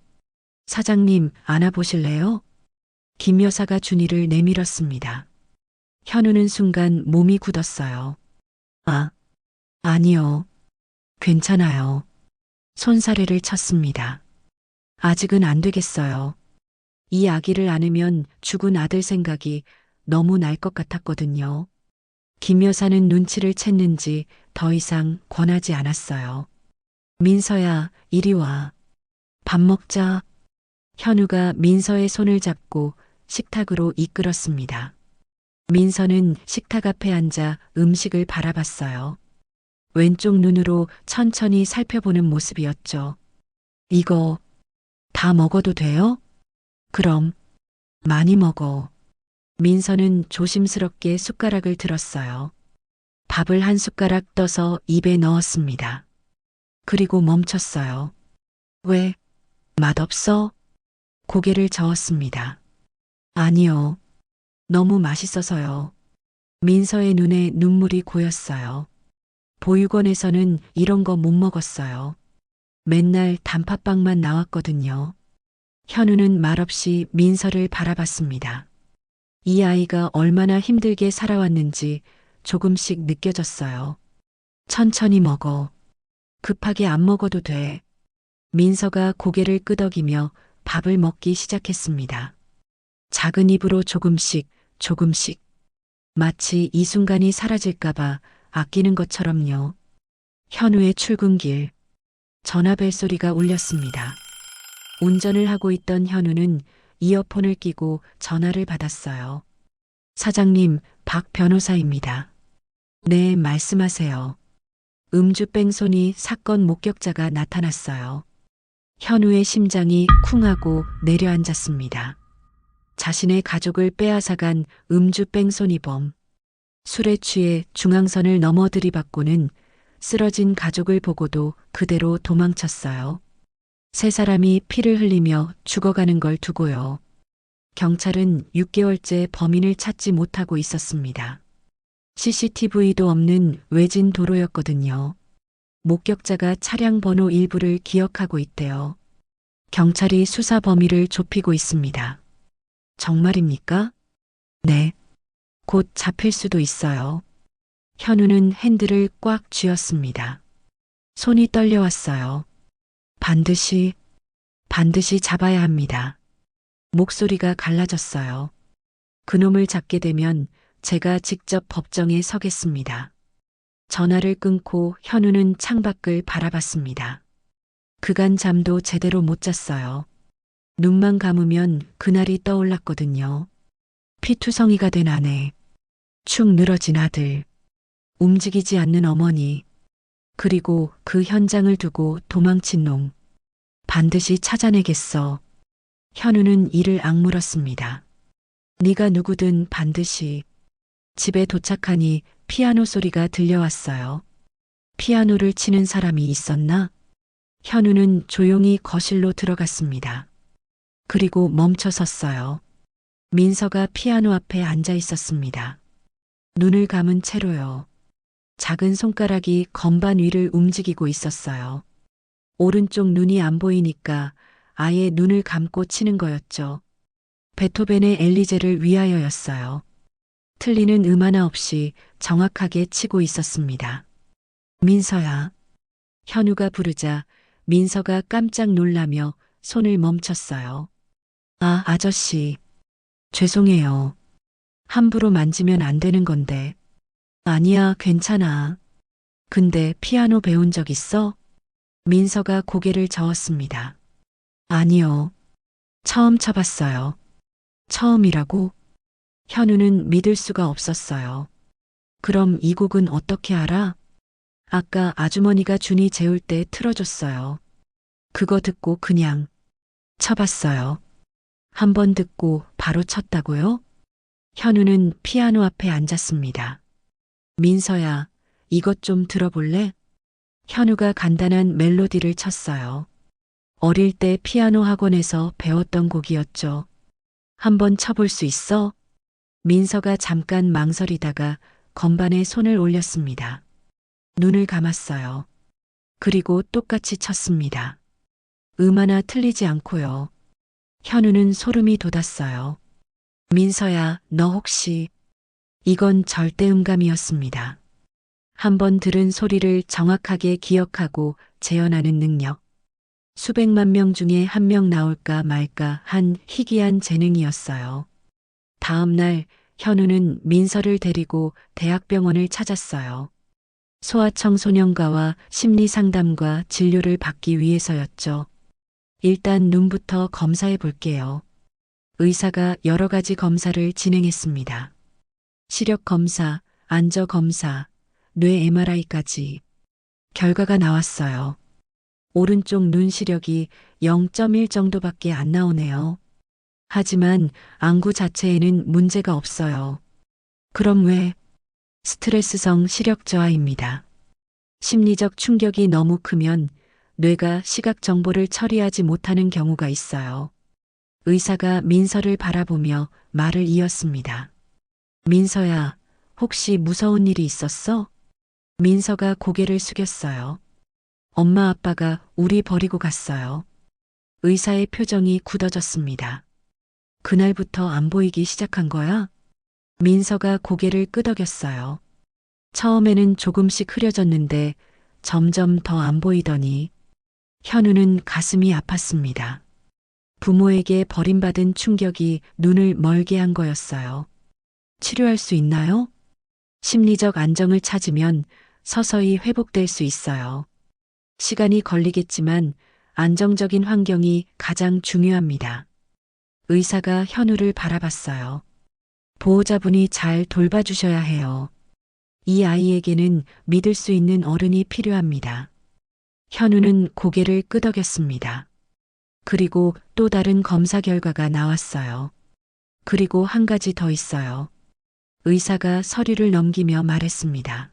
사장님, 안아보실래요? 김 여사가 준이를 내밀었습니다. 현우는 순간 몸이 굳었어요. 아니요. 괜찮아요. 손사래를 쳤습니다. 아직은 안 되겠어요. 이 아기를 안으면 죽은 아들 생각이 너무 날 것 같았거든요. 김 여사는 눈치를 챘는지 더 이상 권하지 않았어요. 민서야, 이리 와. 밥 먹자. 현우가 민서의 손을 잡고 식탁으로 이끌었습니다. 민서는 식탁 앞에 앉아 음식을 바라봤어요. 왼쪽 눈으로 천천히 살펴보는 모습이었죠. 이거 다 먹어도 돼요? 그럼 많이 먹어. 민서는 조심스럽게 숟가락을 들었어요. 밥을 한 숟가락 떠서 입에 넣었습니다. 그리고 멈췄어요. 왜? 맛없어? 고개를 저었습니다. 아니요. 너무 맛있어서요. 민서의 눈에 눈물이 고였어요. 보육원에서는 이런 거 못 먹었어요. 맨날 단팥빵만 나왔거든요. 현우는 말없이 민서를 바라봤습니다. 이 아이가 얼마나 힘들게 살아왔는지 조금씩 느껴졌어요. 천천히 먹어. 급하게 안 먹어도 돼. 민서가 고개를 끄덕이며 밥을 먹기 시작했습니다. 작은 입으로 조금씩, 조금씩. 마치 이 순간이 사라질까봐 아끼는 것처럼요. 현우의 출근길. 전화벨 소리가 울렸습니다. 운전을 하고 있던 현우는 이어폰을 끼고 전화를 받았어요. 사장님, 박 변호사입니다. 네, 말씀하세요. 음주 뺑소니 사건 목격자가 나타났어요. 현우의 심장이 쿵하고 내려앉았습니다. 자신의 가족을 빼앗아간 음주 뺑소니범. 술에 취해 중앙선을 넘어 들이받고는 쓰러진 가족을 보고도 그대로 도망쳤어요. 세 사람이 피를 흘리며 죽어가는 걸 두고요. 경찰은 6개월째 범인을 찾지 못하고 있었습니다. CCTV도 없는 외진 도로였거든요. 목격자가 차량 번호 일부를 기억하고 있대요. 경찰이 수사 범위를 좁히고 있습니다. 정말입니까? 네. 곧 잡힐 수도 있어요. 현우는 핸들을 꽉 쥐었습니다. 손이 떨려왔어요. 반드시 잡아야 합니다. 목소리가 갈라졌어요. 그놈을 잡게 되면 제가 직접 법정에 서겠습니다. 전화를 끊고 현우는 창밖을 바라봤습니다. 그간 잠도 제대로 못 잤어요. 눈만 감으면 그날이 떠올랐거든요. 피투성이가 된 아내, 축 늘어진 아들, 움직이지 않는 어머니, 그리고 그 현장을 두고 도망친 놈. 반드시 찾아내겠어. 현우는 이를 악물었습니다. 네가 누구든 반드시. 집에 도착하니 피아노 소리가 들려왔어요. 피아노를 치는 사람이 있었나? 현우는 조용히 거실로 들어갔습니다. 그리고 멈춰 섰어요. 민서가 피아노 앞에 앉아 있었습니다. 눈을 감은 채로요. 작은 손가락이 건반 위를 움직이고 있었어요. 오른쪽 눈이 안 보이니까 아예 눈을 감고 치는 거였죠. 베토벤의 엘리제를 위하여였어요. 틀리는 음 하나 없이 정확하게 치고 있었습니다. 민서야. 현우가 부르자 민서가 깜짝 놀라며 손을 멈췄어요. 아, 아저씨. 죄송해요. 함부로 만지면 안 되는 건데. 아니야, 괜찮아. 근데 피아노 배운 적 있어? 민서가 고개를 저었습니다. 아니요. 처음 쳐봤어요. 처음이라고? 현우는 믿을 수가 없었어요. 그럼 이 곡은 어떻게 알아? 아까 아주머니가 준이 재울 때 틀어줬어요. 그거 듣고 그냥 쳐봤어요. 한 번 듣고 바로 쳤다고요? 현우는 피아노 앞에 앉았습니다. 민서야, 이것 좀 들어볼래? 현우가 간단한 멜로디를 쳤어요. 어릴 때 피아노 학원에서 배웠던 곡이었죠. 한번 쳐볼 수 있어? 민서가 잠깐 망설이다가 건반에 손을 올렸습니다. 눈을 감았어요. 그리고 똑같이 쳤습니다. 음 하나 틀리지 않고요. 현우는 소름이 돋았어요. 민서야, 너 혹시... 이건 절대 음감이었습니다. 한번 들은 소리를 정확하게 기억하고 재현하는 능력. 수백만 명 중에 한 명 나올까 말까 한 희귀한 재능이었어요. 다음 날 현우는 민서를 데리고 대학병원을 찾았어요. 소아청소년과와 심리상담과 진료를 받기 위해서였죠. 일단 눈부터 검사해 볼게요. 의사가 여러 가지 검사를 진행했습니다. 시력 검사, 안저 검사, 뇌 MRI까지. 결과가 나왔어요. 오른쪽 눈 시력이 0.1 정도밖에 안 나오네요. 하지만 안구 자체에는 문제가 없어요. 그럼 왜? 스트레스성 시력 저하입니다. 심리적 충격이 너무 크면 뇌가 시각 정보를 처리하지 못하는 경우가 있어요. 의사가 민서를 바라보며 말을 이었습니다. 민서야, 혹시 무서운 일이 있었어? 민서가 고개를 숙였어요. 엄마 아빠가 우리 버리고 갔어요. 의사의 표정이 굳어졌습니다. 그날부터 안 보이기 시작한 거야? 민서가 고개를 끄덕였어요. 처음에는 조금씩 흐려졌는데 점점 더 안 보이더니 현우는 가슴이 아팠습니다. 부모에게 버림받은 충격이 눈을 멀게 한 거였어요. 치료할 수 있나요? 심리적 안정을 찾으면 서서히 회복될 수 있어요. 시간이 걸리겠지만 안정적인 환경이 가장 중요합니다. 의사가 현우를 바라봤어요. 보호자분이 잘 돌봐주셔야 해요. 이 아이에게는 믿을 수 있는 어른이 필요합니다. 현우는 고개를 끄덕였습니다. 그리고 또 다른 검사 결과가 나왔어요. 그리고 한 가지 더 있어요. 의사가 서류를 넘기며 말했습니다.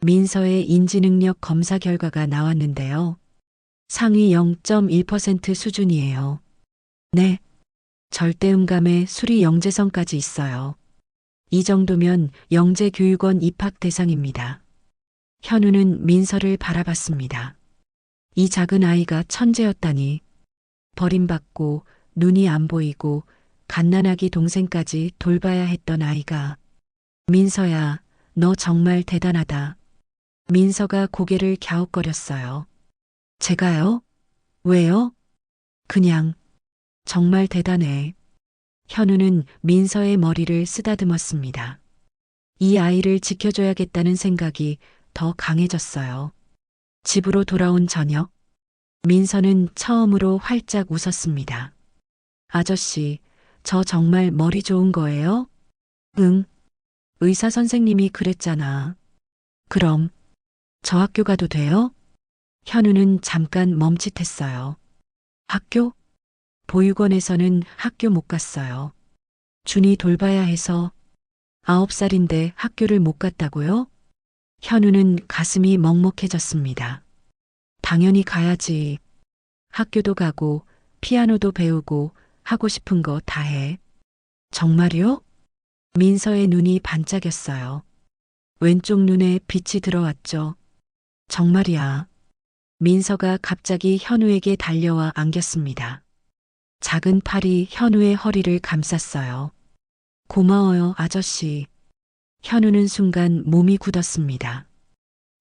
민서의 인지능력 검사 결과가 나왔는데요. 상위 0.1% 수준이에요. 네. 절대음감에 수리 영재성까지 있어요. 이 정도면 영재교육원 입학 대상입니다. 현우는 민서를 바라봤습니다. 이 작은 아이가 천재였다니. 버림받고 눈이 안 보이고 갓난아기 동생까지 돌봐야 했던 아이가. 민서야, 너 정말 대단하다. 민서가 고개를 갸웃거렸어요. 제가요? 왜요? 그냥 정말 대단해. 현우는 민서의 머리를 쓰다듬었습니다. 이 아이를 지켜줘야겠다는 생각이 더 강해졌어요. 집으로 돌아온 저녁, 민서는 처음으로 활짝 웃었습니다. 아저씨, 저 정말 머리 좋은 거예요? 응. 의사 선생님이 그랬잖아. 그럼 저 학교 가도 돼요? 현우는 잠깐 멈칫했어요. 학교? 보육원에서는 학교 못 갔어요. 준이 돌봐야 해서 9살인데 학교를 못 갔다고요? 현우는 가슴이 먹먹해졌습니다. 당연히 가야지. 학교도 가고 피아노도 배우고 하고 싶은 거 다 해. 정말요? 민서의 눈이 반짝였어요. 왼쪽 눈에 빛이 들어왔죠. 정말이야. 민서가 갑자기 현우에게 달려와 안겼습니다. 작은 팔이 현우의 허리를 감쌌어요. 고마워요, 아저씨. 현우는 순간 몸이 굳었습니다.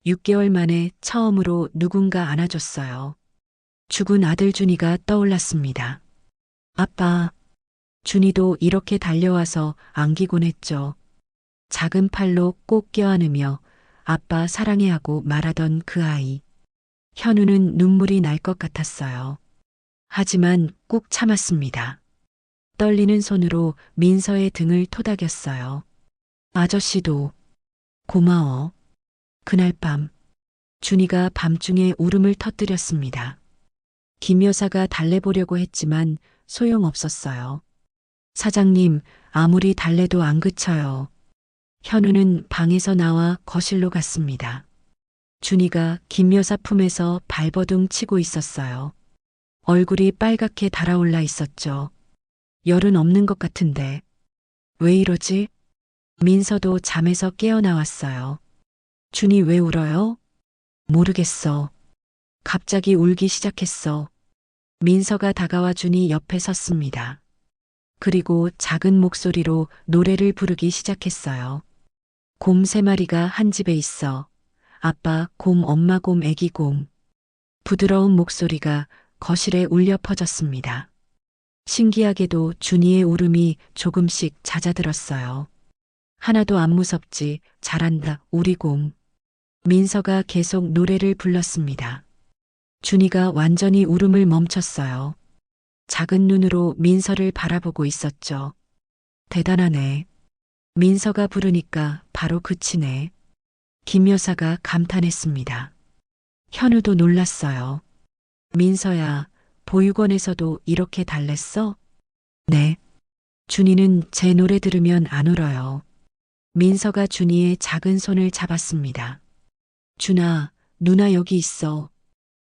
6개월 만에 처음으로 누군가 안아줬어요. 죽은 아들 준이가 떠올랐습니다. 아빠, 준이도 이렇게 달려와서 안기곤 했죠. 작은 팔로 꼭 껴안으며 아빠 사랑해 하고 말하던 그 아이. 현우는 눈물이 날 것 같았어요. 하지만 꾹 참았습니다. 떨리는 손으로 민서의 등을 토닥였어요. 아저씨도 고마워. 그날 밤 준이가 밤중에 울음을 터뜨렸습니다. 김 여사가 달래보려고 했지만 소용없었어요. 사장님, 아무리 달래도 안 그쳐요. 현우는 방에서 나와 거실로 갔습니다. 준이가 김 여사 품에서 발버둥 치고 있었어요. 얼굴이 빨갛게 달아올라 있었죠. 열은 없는 것 같은데. 왜 이러지? 민서도 잠에서 깨어나왔어요. 준이 왜 울어요? 모르겠어. 갑자기 울기 시작했어. 민서가 다가와 준이 옆에 섰습니다. 그리고 작은 목소리로 노래를 부르기 시작했어요. 곰 3마리가 한 집에 있어. 아빠 곰, 엄마 곰, 애기 곰. 부드러운 목소리가 거실에 울려 퍼졌습니다. 신기하게도 준이의 울음이 조금씩 잦아들었어요. 하나도 안 무섭지, 잘한다, 우리 곰. 민서가 계속 노래를 불렀습니다. 준이가 완전히 울음을 멈췄어요. 작은 눈으로 민서를 바라보고 있었죠. 대단하네. 민서가 부르니까 바로 그치네. 김 여사가 감탄했습니다. 현우도 놀랐어요. 민서야, 보육원에서도 이렇게 달랬어? 네. 준이는 제 노래 들으면 안 울어요. 민서가 준이의 작은 손을 잡았습니다. 준아, 누나 여기 있어.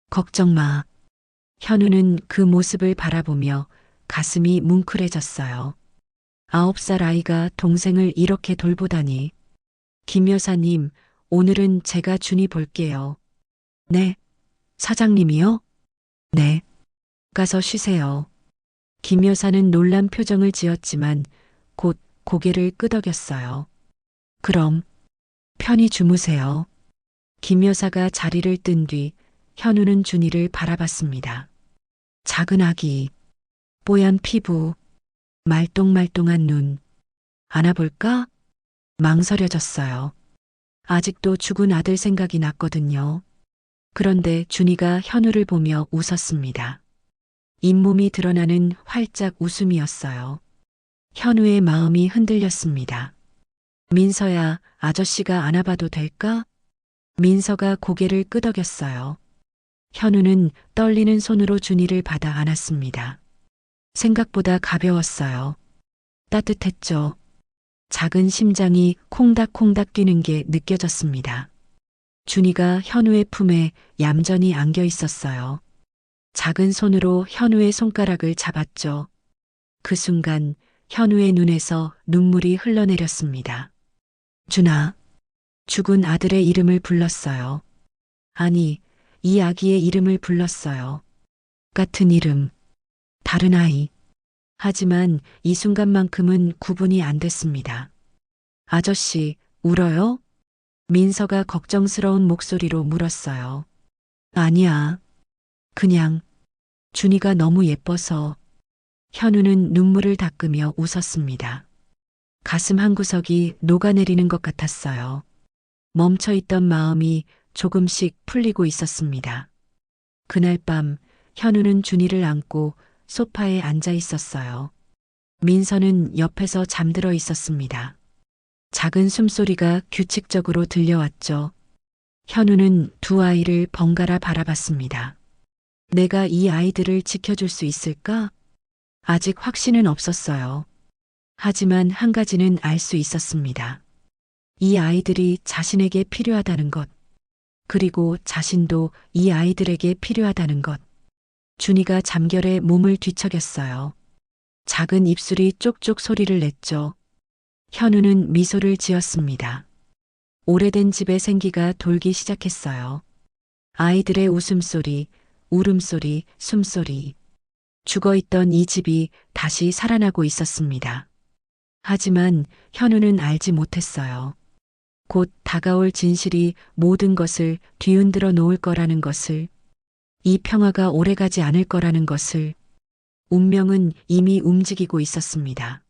걱정 마. 현우는 그 모습을 바라보며 가슴이 뭉클해졌어요. 9살 아이가 동생을 이렇게 돌보다니. 김 여사님, 오늘은 제가 준이 볼게요. 네. 사장님이요? 네. 가서 쉬세요. 김 여사는 놀란 표정을 지었지만 곧 고개를 끄덕였어요. 그럼 편히 주무세요. 김 여사가 자리를 뜬 뒤 현우는 준이를 바라봤습니다. 작은 아기, 뽀얀 피부, 말똥말똥한 눈. 안아볼까? 망설여졌어요. 아직도 죽은 아들 생각이 났거든요. 그런데 준이가 현우를 보며 웃었습니다. 잇몸이 드러나는 활짝 웃음이었어요. 현우의 마음이 흔들렸습니다. 민서야, 아저씨가 안아봐도 될까? 민서가 고개를 끄덕였어요. 현우는 떨리는 손으로 준이를 받아 안았습니다. 생각보다 가벼웠어요. 따뜻했죠. 작은 심장이 콩닥콩닥 뛰는 게 느껴졌습니다. 준이가 현우의 품에 얌전히 안겨 있었어요. 작은 손으로 현우의 손가락을 잡았죠. 그 순간 현우의 눈에서 눈물이 흘러내렸습니다. 준아, 죽은 아들의 이름을 불렀어요. 아니, 이 아기의 이름을 불렀어요. 같은 이름, 다른 아이. 하지만 이 순간만큼은 구분이 안 됐습니다. 아저씨, 울어요? 민서가 걱정스러운 목소리로 물었어요. 아니야. 그냥 준이가 너무 예뻐서. 현우는 눈물을 닦으며 웃었습니다. 가슴 한구석이 녹아내리는 것 같았어요. 멈춰있던 마음이 조금씩 풀리고 있었습니다. 그날 밤 현우는 준이를 안고 소파에 앉아 있었어요. 민서는 옆에서 잠들어 있었습니다. 작은 숨소리가 규칙적으로 들려왔죠. 현우는 두 아이를 번갈아 바라봤습니다. 내가 이 아이들을 지켜줄 수 있을까? 아직 확신은 없었어요. 하지만 한 가지는 알 수 있었습니다. 이 아이들이 자신에게 필요하다는 것, 그리고 자신도 이 아이들에게 필요하다는 것. 준이가 잠결에 몸을 뒤척였어요. 작은 입술이 쪽쪽 소리를 냈죠. 현우는 미소를 지었습니다. 오래된 집의 생기가 돌기 시작했어요. 아이들의 웃음소리, 울음소리, 숨소리. 죽어있던 이 집이 다시 살아나고 있었습니다. 하지만 현우는 알지 못했어요. 곧 다가올 진실이 모든 것을 뒤흔들어 놓을 거라는 것을, 이 평화가 오래가지 않을 거라는 것을. 운명은 이미 움직이고 있었습니다.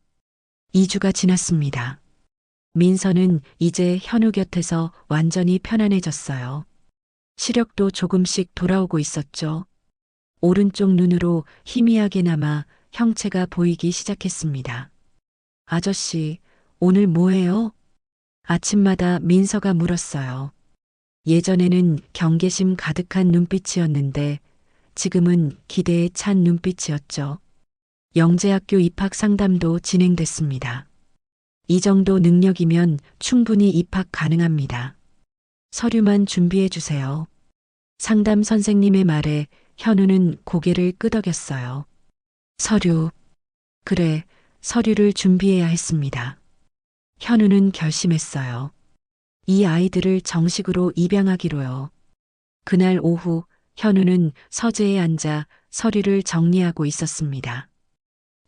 2주가 지났습니다. 민서는 이제 현우 곁에서 완전히 편안해졌어요. 시력도 조금씩 돌아오고 있었죠. 오른쪽 눈으로 희미하게나마 형체가 보이기 시작했습니다. 아저씨, 오늘 뭐해요? 아침마다 민서가 물었어요. 예전에는 경계심 가득한 눈빛이었는데 지금은 기대에 찬 눈빛이었죠. 영재학교 입학 상담도 진행됐습니다. 이 정도 능력이면 충분히 입학 가능합니다. 서류만 준비해 주세요. 상담 선생님의 말에 현우는 고개를 끄덕였어요. 서류. 그래, 서류를 준비해야 했습니다. 현우는 결심했어요. 이 아이들을 정식으로 입양하기로요. 그날 오후 현우는 서재에 앉아 서류를 정리하고 있었습니다.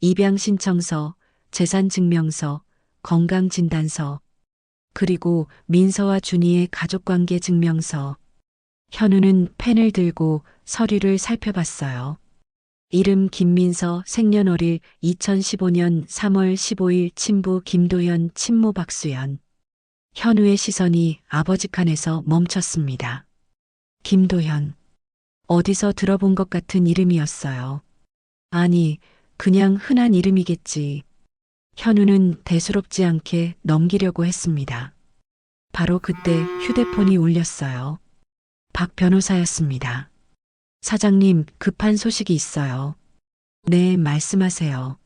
입양 신청서, 재산증명서, 건강진단서, 그리고 민서와 준이의 가족관계 증명서. 현우는 펜을 들고 서류를 살펴봤어요. 이름 김민서, 생년월일 2015년 3월 15일, 친부 김도현, 친모 박수연. 현우의 시선이 아버지 칸에서 멈췄습니다. 김도현. 어디서 들어본 것 같은 이름이었어요. 아니, 그냥 흔한 이름이겠지. 현우는 대수롭지 않게 넘기려고 했습니다. 바로 그때 휴대폰이 울렸어요. 박 변호사였습니다. 사장님, 급한 소식이 있어요. 네, 말씀하세요.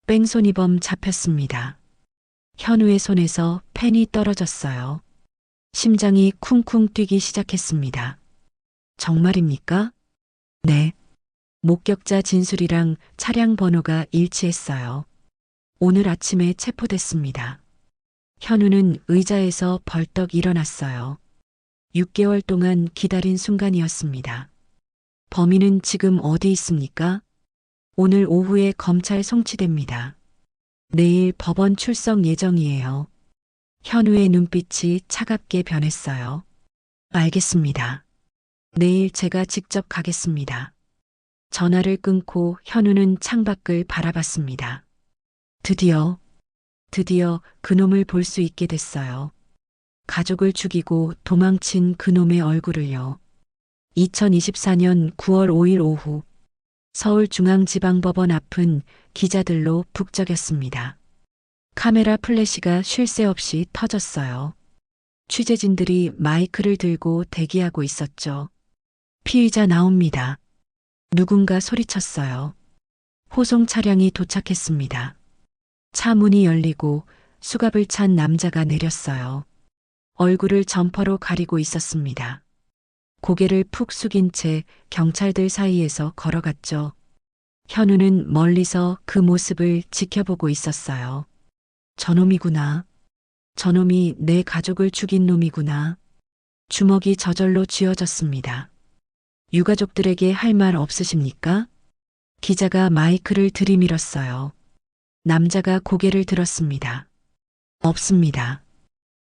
뺑소니범 잡혔습니다. 현우의 손에서 펜이 떨어졌어요. 심장이 쿵쿵 뛰기 시작했습니다. 정말입니까? 네. 목격자 진술이랑 차량 번호가 일치했어요. 오늘 아침에 체포됐습니다. 현우는 의자에서 벌떡 일어났어요. 6개월 동안 기다린 순간이었습니다. 범인은 지금 어디 있습니까? 오늘 오후에 검찰 송치됩니다. 내일 법원 출석 예정이에요. 현우의 눈빛이 차갑게 변했어요. 알겠습니다. 내일 제가 직접 가겠습니다. 전화를 끊고 현우는 창밖을 바라봤습니다. 드디어 그놈을 볼 수 있게 됐어요. 가족을 죽이고 도망친 그놈의 얼굴을요. 2024년 9월 5일 오후 서울중앙지방법원 앞은 기자들로 북적였습니다. 카메라 플래시가 쉴 새 없이 터졌어요. 취재진들이 마이크를 들고 대기하고 있었죠. 피의자 나옵니다. 누군가 소리쳤어요. 호송 차량이 도착했습니다. 차 문이 열리고 수갑을 찬 남자가 내렸어요. 얼굴을 점퍼로 가리고 있었습니다. 고개를 푹 숙인 채 경찰들 사이에서 걸어갔죠. 현우는 멀리서 그 모습을 지켜보고 있었어요. 저놈이구나. 저놈이 내 가족을 죽인 놈이구나. 주먹이 저절로 쥐어졌습니다. 유가족들에게 할 말 없으십니까? 기자가 마이크를 들이밀었어요. 남자가 고개를 들었습니다. 없습니다.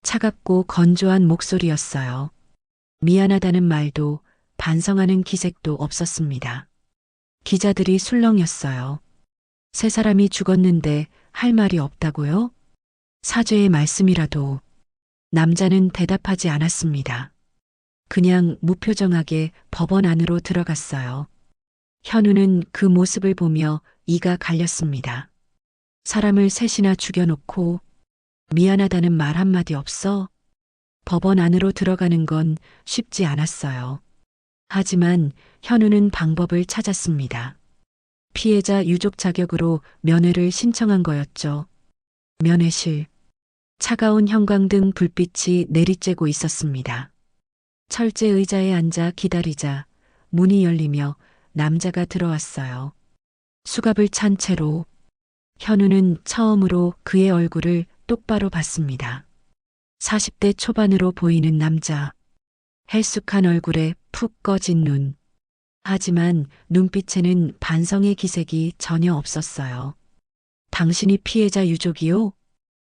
차갑고 건조한 목소리였어요. 미안하다는 말도 반성하는 기색도 없었습니다. 기자들이 술렁였어요. 세 사람이 죽었는데 할 말이 없다고요? 사죄의 말씀이라도. 남자는 대답하지 않았습니다. 그냥 무표정하게 법원 안으로 들어갔어요. 현우는 그 모습을 보며 이가 갈렸습니다. 사람을 셋이나 죽여놓고 미안하다는 말 한마디 없어? 법원 안으로 들어가는 건 쉽지 않았어요. 하지만 현우는 방법을 찾았습니다. 피해자 유족 자격으로 면회를 신청한 거였죠. 면회실. 차가운 형광등 불빛이 내리쬐고 있었습니다. 철제 의자에 앉아 기다리자 문이 열리며 남자가 들어왔어요. 수갑을 찬 채로 현우는 처음으로 그의 얼굴을 똑바로 봤습니다. 40대 초반으로 보이는 남자. 헬쑥한 얼굴에 푹 꺼진 눈. 하지만 눈빛에는 반성의 기색이 전혀 없었어요. 당신이 피해자 유족이요?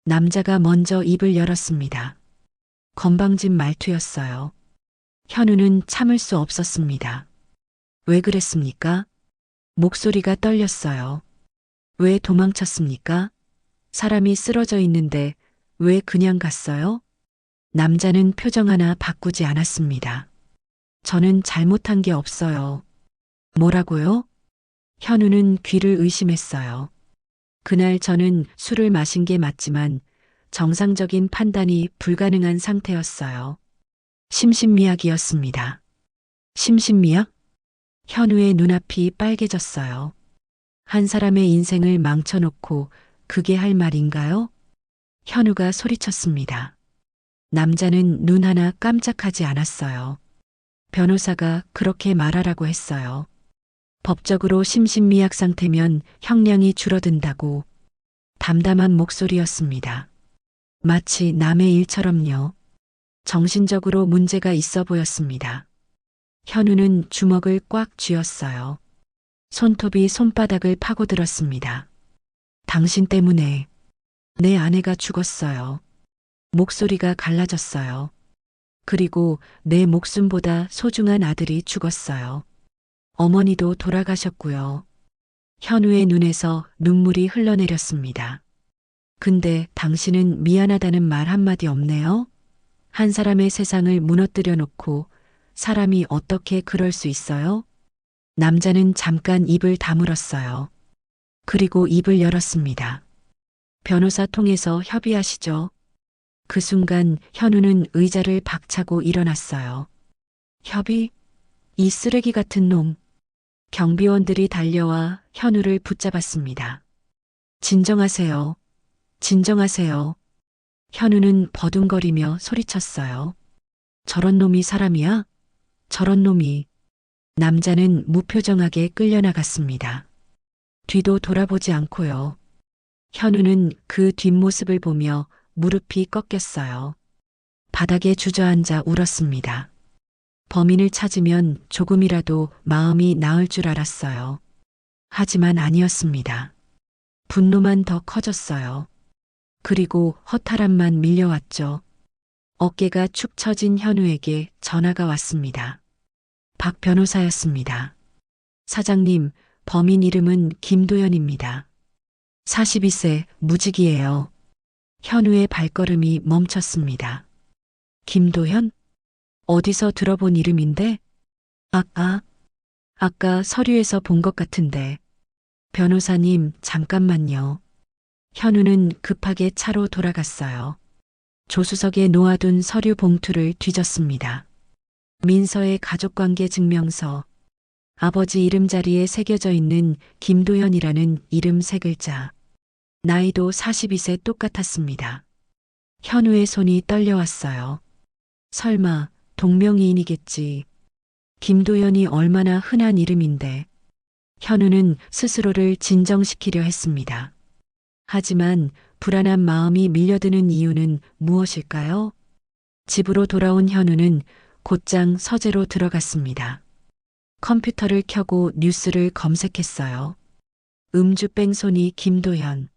남자가 먼저 입을 열었습니다. 건방진 말투였어요. 현우는 참을 수 없었습니다. 왜 그랬습니까? 목소리가 떨렸어요. 왜 도망쳤습니까? 사람이 쓰러져 있는데 왜 그냥 갔어요? 남자는 표정 하나 바꾸지 않았습니다. 저는 잘못한 게 없어요. 뭐라고요? 현우는 귀를 의심했어요. 그날 저는 술을 마신 게 맞지만 정상적인 판단이 불가능한 상태였어요. 심신미약이었습니다. 심신미약? 현우의 눈앞이 빨개졌어요. 한 사람의 인생을 망쳐놓고 그게 할 말인가요? 현우가 소리쳤습니다. 남자는 눈 하나 깜짝하지 않았어요. 변호사가 그렇게 말하라고 했어요. 법적으로 심신미약 상태면 형량이 줄어든다고. 담담한 목소리였습니다. 마치 남의 일처럼요. 정신적으로 문제가 있어 보였습니다. 현우는 주먹을 꽉 쥐었어요. 손톱이 손바닥을 파고들었습니다. 당신 때문에 내 아내가 죽었어요. 목소리가 갈라졌어요. 그리고 내 목숨보다 소중한 아들이 죽었어요. 어머니도 돌아가셨고요. 현우의 눈에서 눈물이 흘러내렸습니다. 근데 당신은 미안하다는 말 한마디 없네요? 한 사람의 세상을 무너뜨려 놓고 사람이 어떻게 그럴 수 있어요? 남자는 잠깐 입을 다물었어요. 그리고 입을 열었습니다. 변호사 통해서 협의하시죠. 그 순간 현우는 의자를 박차고 일어났어요. 협의? 이 쓰레기 같은 놈. 경비원들이 달려와 현우를 붙잡았습니다. 진정하세요. 진정하세요. 현우는 버둥거리며 소리쳤어요. 저런 놈이 사람이야? 저런 놈이. 남자는 무표정하게 끌려나갔습니다. 뒤도 돌아보지 않고요. 현우는 그 뒷모습을 보며 무릎이 꺾였어요. 바닥에 주저앉아 울었습니다. 범인을 찾으면 조금이라도 마음이 나을 줄 알았어요. 하지만 아니었습니다. 분노만 더 커졌어요. 그리고 허탈함만 밀려왔죠. 어깨가 축 처진 현우에게 전화가 왔습니다. 박 변호사였습니다. 사장님, 범인 이름은 김도연입니다. 42세, 무직이에요. 현우의 발걸음이 멈췄습니다. 김도현? 어디서 들어본 이름인데? 아까 서류에서 본 것 같은데. 변호사님, 잠깐만요. 현우는 급하게 차로 돌아갔어요. 조수석에 놓아둔 서류 봉투를 뒤졌습니다. 민서의 가족관계 증명서. 아버지 이름 자리에 새겨져 있는 김도연이라는 이름 세 글자. 나이도 42세 똑같았습니다. 현우의 손이 떨려왔어요. 설마 동명이인이겠지. 김도연이 얼마나 흔한 이름인데. 현우는 스스로를 진정시키려 했습니다. 하지만 불안한 마음이 밀려드는 이유는 무엇일까요? 집으로 돌아온 현우는 곧장 서재로 들어갔습니다. 컴퓨터를 켜고 뉴스를 검색했어요. 음주 뺑소니 김도연.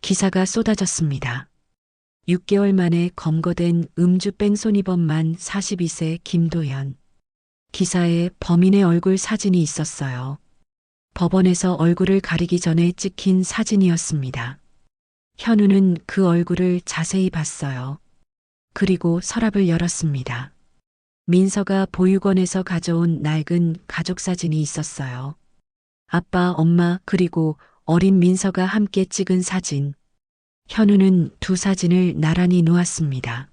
기사가 쏟아졌습니다. 6개월 만에 검거된 음주 뺑소니범만 42세 김도연. 기사에 범인의 얼굴 사진이 있었어요. 법원에서 얼굴을 가리기 전에 찍힌 사진이었습니다. 현우는 그 얼굴을 자세히 봤어요. 그리고 서랍을 열었습니다. 민서가 보육원에서 가져온 낡은 가족 사진이 있었어요. 아빠, 엄마, 그리고 어린 민서가 함께 찍은 사진. 현우는 두 사진을 나란히 놓았습니다.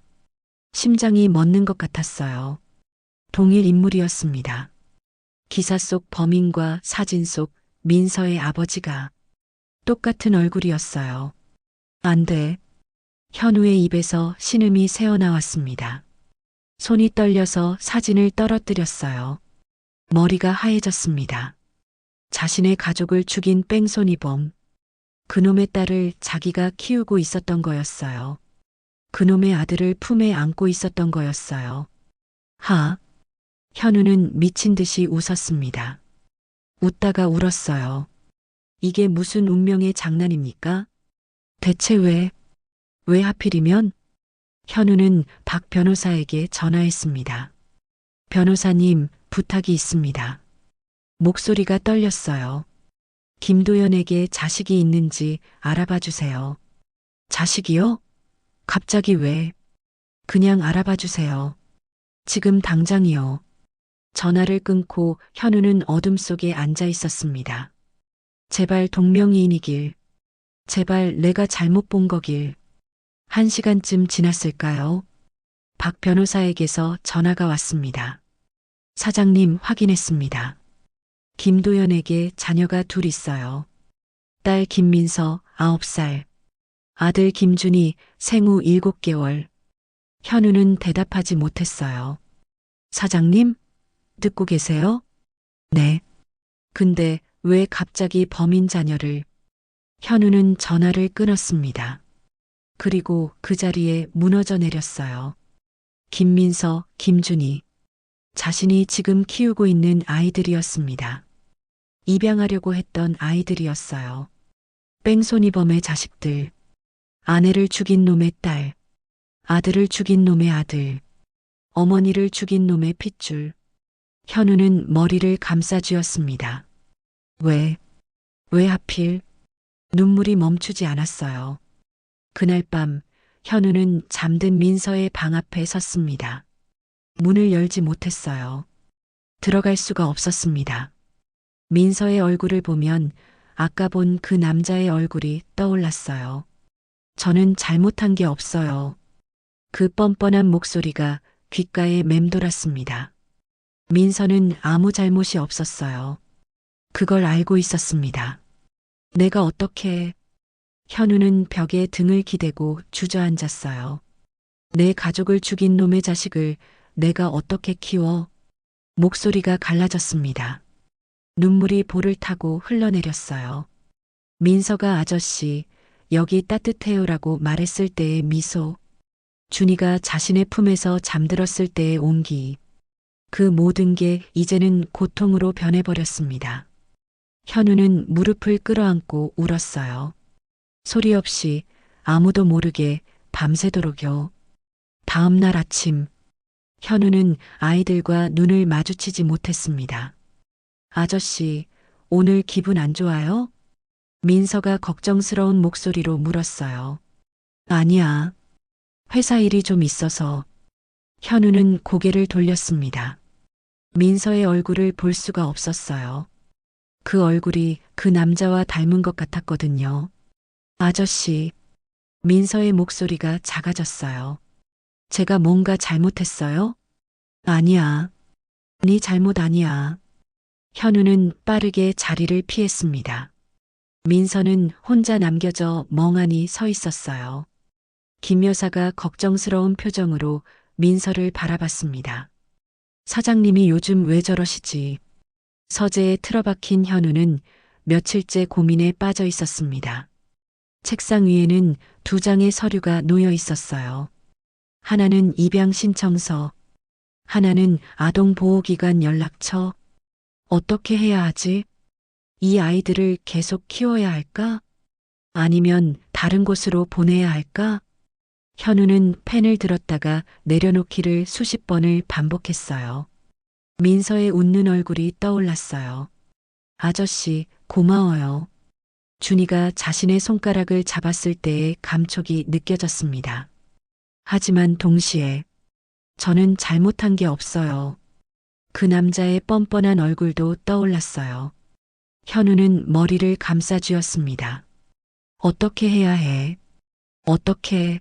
심장이 멎는 것 같았어요. 동일 인물이었습니다. 기사 속 범인과 사진 속 민서의 아버지가 똑같은 얼굴이었어요. 안 돼. 현우의 입에서 신음이 새어나왔습니다. 손이 떨려서 사진을 떨어뜨렸어요. 머리가 하얘졌습니다. 자신의 가족을 죽인 뺑소니범. 그놈의 딸을 자기가 키우고 있었던 거였어요. 그놈의 아들을 품에 안고 있었던 거였어요. 하. 현우는 미친 듯이 웃었습니다. 웃다가 울었어요. 이게 무슨 운명의 장난입니까? 대체 왜 하필이면? 현우는 박 변호사에게 전화했습니다. 변호사님, 부탁이 있습니다. 목소리가 떨렸어요. 김도연에게 자식이 있는지 알아봐 주세요. 자식이요? 갑자기 왜? 그냥 알아봐 주세요. 지금 당장이요. 전화를 끊고 현우는 어둠 속에 앉아 있었습니다. 제발 동명이인이길. 제발 내가 잘못 본 거길. 1시간쯤 지났을까요? 박 변호사에게서 전화가 왔습니다. 사장님 확인했습니다. 김도연에게 자녀가 둘 있어요. 딸 김민서 9살, 아들 김준이 생후 7개월. 현우는 대답하지 못했어요. 사장님? 듣고 계세요? 네. 근데 왜 갑자기 범인 자녀를? 현우는 전화를 끊었습니다. 그리고 그 자리에 무너져 내렸어요. 김민서, 김준이. 자신이 지금 키우고 있는 아이들이었습니다. 입양하려고 했던 아이들이었어요. 뺑소니범의 자식들. 아내를 죽인 놈의 딸. 아들을 죽인 놈의 아들. 어머니를 죽인 놈의 핏줄. 현우는 머리를 감싸쥐었습니다. 왜 하필? 눈물이 멈추지 않았어요. 그날 밤 현우는 잠든 민서의 방 앞에 섰습니다. 문을 열지 못했어요. 들어갈 수가 없었습니다. 민서의 얼굴을 보면 아까 본 그 남자의 얼굴이 떠올랐어요. 저는 잘못한 게 없어요. 그 뻔뻔한 목소리가 귓가에 맴돌았습니다. 민서는 아무 잘못이 없었어요. 그걸 알고 있었습니다. 내가 어떻게... 현우는 벽에 등을 기대고 주저앉았어요. 내 가족을 죽인 놈의 자식을 내가 어떻게 키워? 목소리가 갈라졌습니다. 눈물이 볼을 타고 흘러내렸어요. 민서가 아저씨, 여기 따뜻해요라고 말했을 때의 미소. 준이가 자신의 품에서 잠들었을 때의 온기. 그 모든 게 이제는 고통으로 변해버렸습니다. 현우는 무릎을 끌어안고 울었어요. 소리 없이 아무도 모르게 밤새도록요. 다음 날 아침, 현우는 아이들과 눈을 마주치지 못했습니다. 아저씨, 오늘 기분 안 좋아요? 민서가 걱정스러운 목소리로 물었어요. 아니야. 회사 일이 좀 있어서. 현우는 고개를 돌렸습니다. 민서의 얼굴을 볼 수가 없었어요. 그 얼굴이 그 남자와 닮은 것 같았거든요. 아저씨, 민서의 목소리가 작아졌어요. 제가 뭔가 잘못했어요? 아니야. 네 잘못 아니야. 현우는 빠르게 자리를 피했습니다. 민서는 혼자 남겨져 멍하니 서 있었어요. 김 여사가 걱정스러운 표정으로 민서를 바라봤습니다. 사장님이 요즘 왜 저러시지? 서재에 틀어박힌 현우는 며칠째 고민에 빠져 있었습니다. 책상 위에는 2장의 서류가 놓여 있었어요. 하나는 입양 신청서, 하나는 아동보호기관 연락처. 어떻게 해야 하지? 이 아이들을 계속 키워야 할까? 아니면 다른 곳으로 보내야 할까? 현우는 펜을 들었다가 내려놓기를 수십 번을 반복했어요. 민서의 웃는 얼굴이 떠올랐어요. 아저씨, 고마워요. 준이가 자신의 손가락을 잡았을 때의 감촉이 느껴졌습니다. 하지만 동시에 저는 잘못한 게 없어요. 그 남자의 뻔뻔한 얼굴도 떠올랐어요. 현우는 머리를 감싸쥐었습니다. 어떻게 해야 해? 어떻게?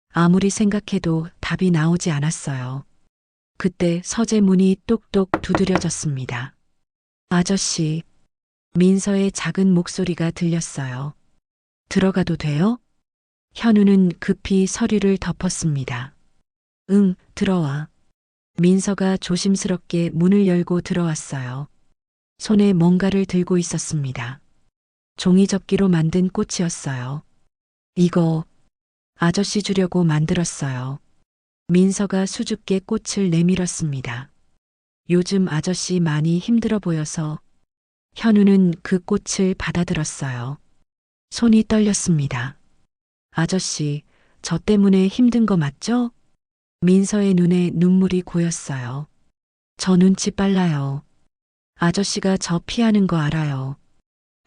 아무리 생각해도 답이 나오지 않았어요. 그때 서재 문이 똑똑 두드려졌습니다. 아저씨, 민서의 작은 목소리가 들렸어요. 들어가도 돼요? 현우는 급히 서류를 덮었습니다. 응, 들어와. 민서가 조심스럽게 문을 열고 들어왔어요. 손에 뭔가를 들고 있었습니다. 종이접기로 만든 꽃이었어요. 이거 아저씨 주려고 만들었어요. 민서가 수줍게 꽃을 내밀었습니다. 요즘 아저씨 많이 힘들어 보여서 현우는 그 꽃을 받아들었어요. 손이 떨렸습니다. 아저씨, 저 때문에 힘든 거 맞죠? 민서의 눈에 눈물이 고였어요. 저 눈치 빨라요. 아저씨가 저 피하는 거 알아요.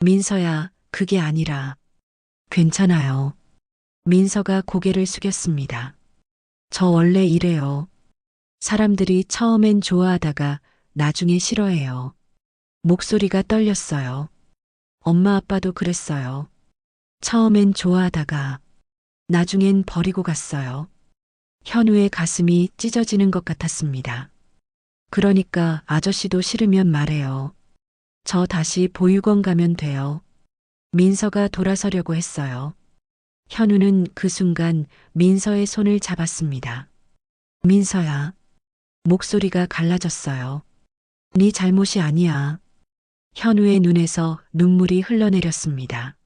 민서야, 그게 아니라. 괜찮아요. 민서가 고개를 숙였습니다. 저 원래 이래요. 사람들이 처음엔 좋아하다가 나중에 싫어해요. 목소리가 떨렸어요. 엄마 아빠도 그랬어요. 처음엔 좋아하다가 나중엔 버리고 갔어요. 현우의 가슴이 찢어지는 것 같았습니다. 그러니까 아저씨도 싫으면 말해요. 저 다시 보육원 가면 돼요. 민서가 돌아서려고 했어요. 현우는 그 순간 민서의 손을 잡았습니다. 민서야. 목소리가 갈라졌어요. 네 잘못이 아니야. 현우의 눈에서 눈물이 흘러내렸습니다.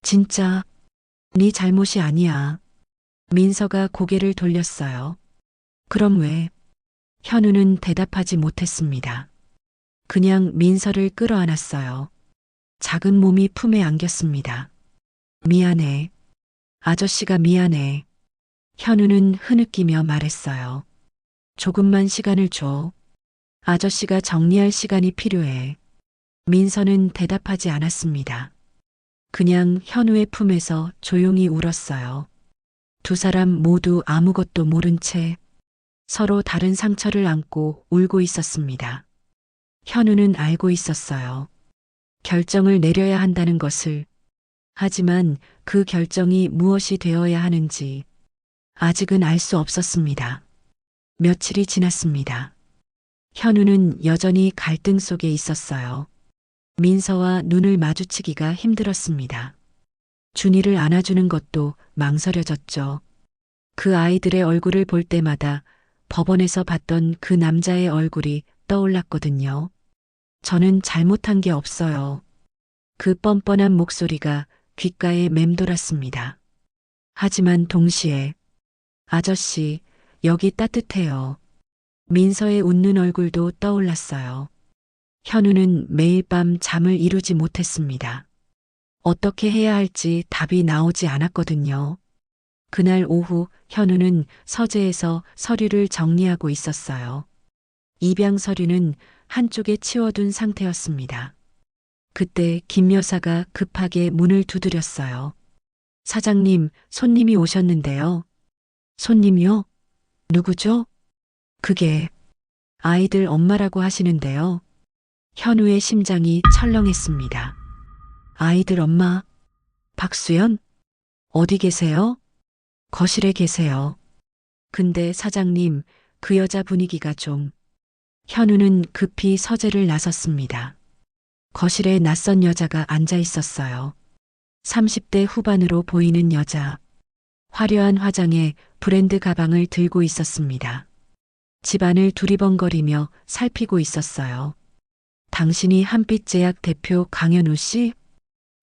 진짜 네 잘못이 아니야. 민서가 고개를 돌렸어요. 그럼 왜? 현우는 대답하지 못했습니다. 그냥 민서를 끌어안았어요. 작은 몸이 품에 안겼습니다. 미안해. 아저씨가 미안해. 현우는 흐느끼며 말했어요. 조금만 시간을 줘. 아저씨가 정리할 시간이 필요해. 민서는 대답하지 않았습니다. 그냥 현우의 품에서 조용히 울었어요. 두 사람 모두 아무것도 모른 채 서로 다른 상처를 안고 울고 있었습니다. 현우는 알고 있었어요. 결정을 내려야 한다는 것을. 하지만 그 결정이 무엇이 되어야 하는지 아직은 알 수 없었습니다. 며칠이 지났습니다. 현우는 여전히 갈등 속에 있었어요. 민서와 눈을 마주치기가 힘들었습니다. 준이를 안아주는 것도 망설여졌죠. 그 아이들의 얼굴을 볼 때마다 법원에서 봤던 그 남자의 얼굴이 떠올랐거든요. 저는 잘못한 게 없어요. 그 뻔뻔한 목소리가 귓가에 맴돌았습니다. 하지만 동시에 아저씨, 여기 따뜻해요. 민서의 웃는 얼굴도 떠올랐어요. 현우는 매일 밤 잠을 이루지 못했습니다. 어떻게 해야 할지 답이 나오지 않았거든요. 그날 오후 현우는 서재에서 서류를 정리하고 있었어요. 입양 서류는 한쪽에 치워둔 상태였습니다. 그때 김 여사가 급하게 문을 두드렸어요. 사장님, 손님이 오셨는데요. 손님이요? 누구죠? 그게 아이들 엄마라고 하시는데요. 현우의 심장이 철렁했습니다. 아이들 엄마? 박수연? 어디 계세요? 거실에 계세요. 근데 사장님, 그 여자 분위기가 좀. 현우는 급히 서재를 나섰습니다. 거실에 낯선 여자가 앉아 있었어요. 30대 후반으로 보이는 여자. 화려한 화장에 브랜드 가방을 들고 있었습니다. 집안을 두리번거리며 살피고 있었어요. 당신이 한빛제약 대표 강현우 씨?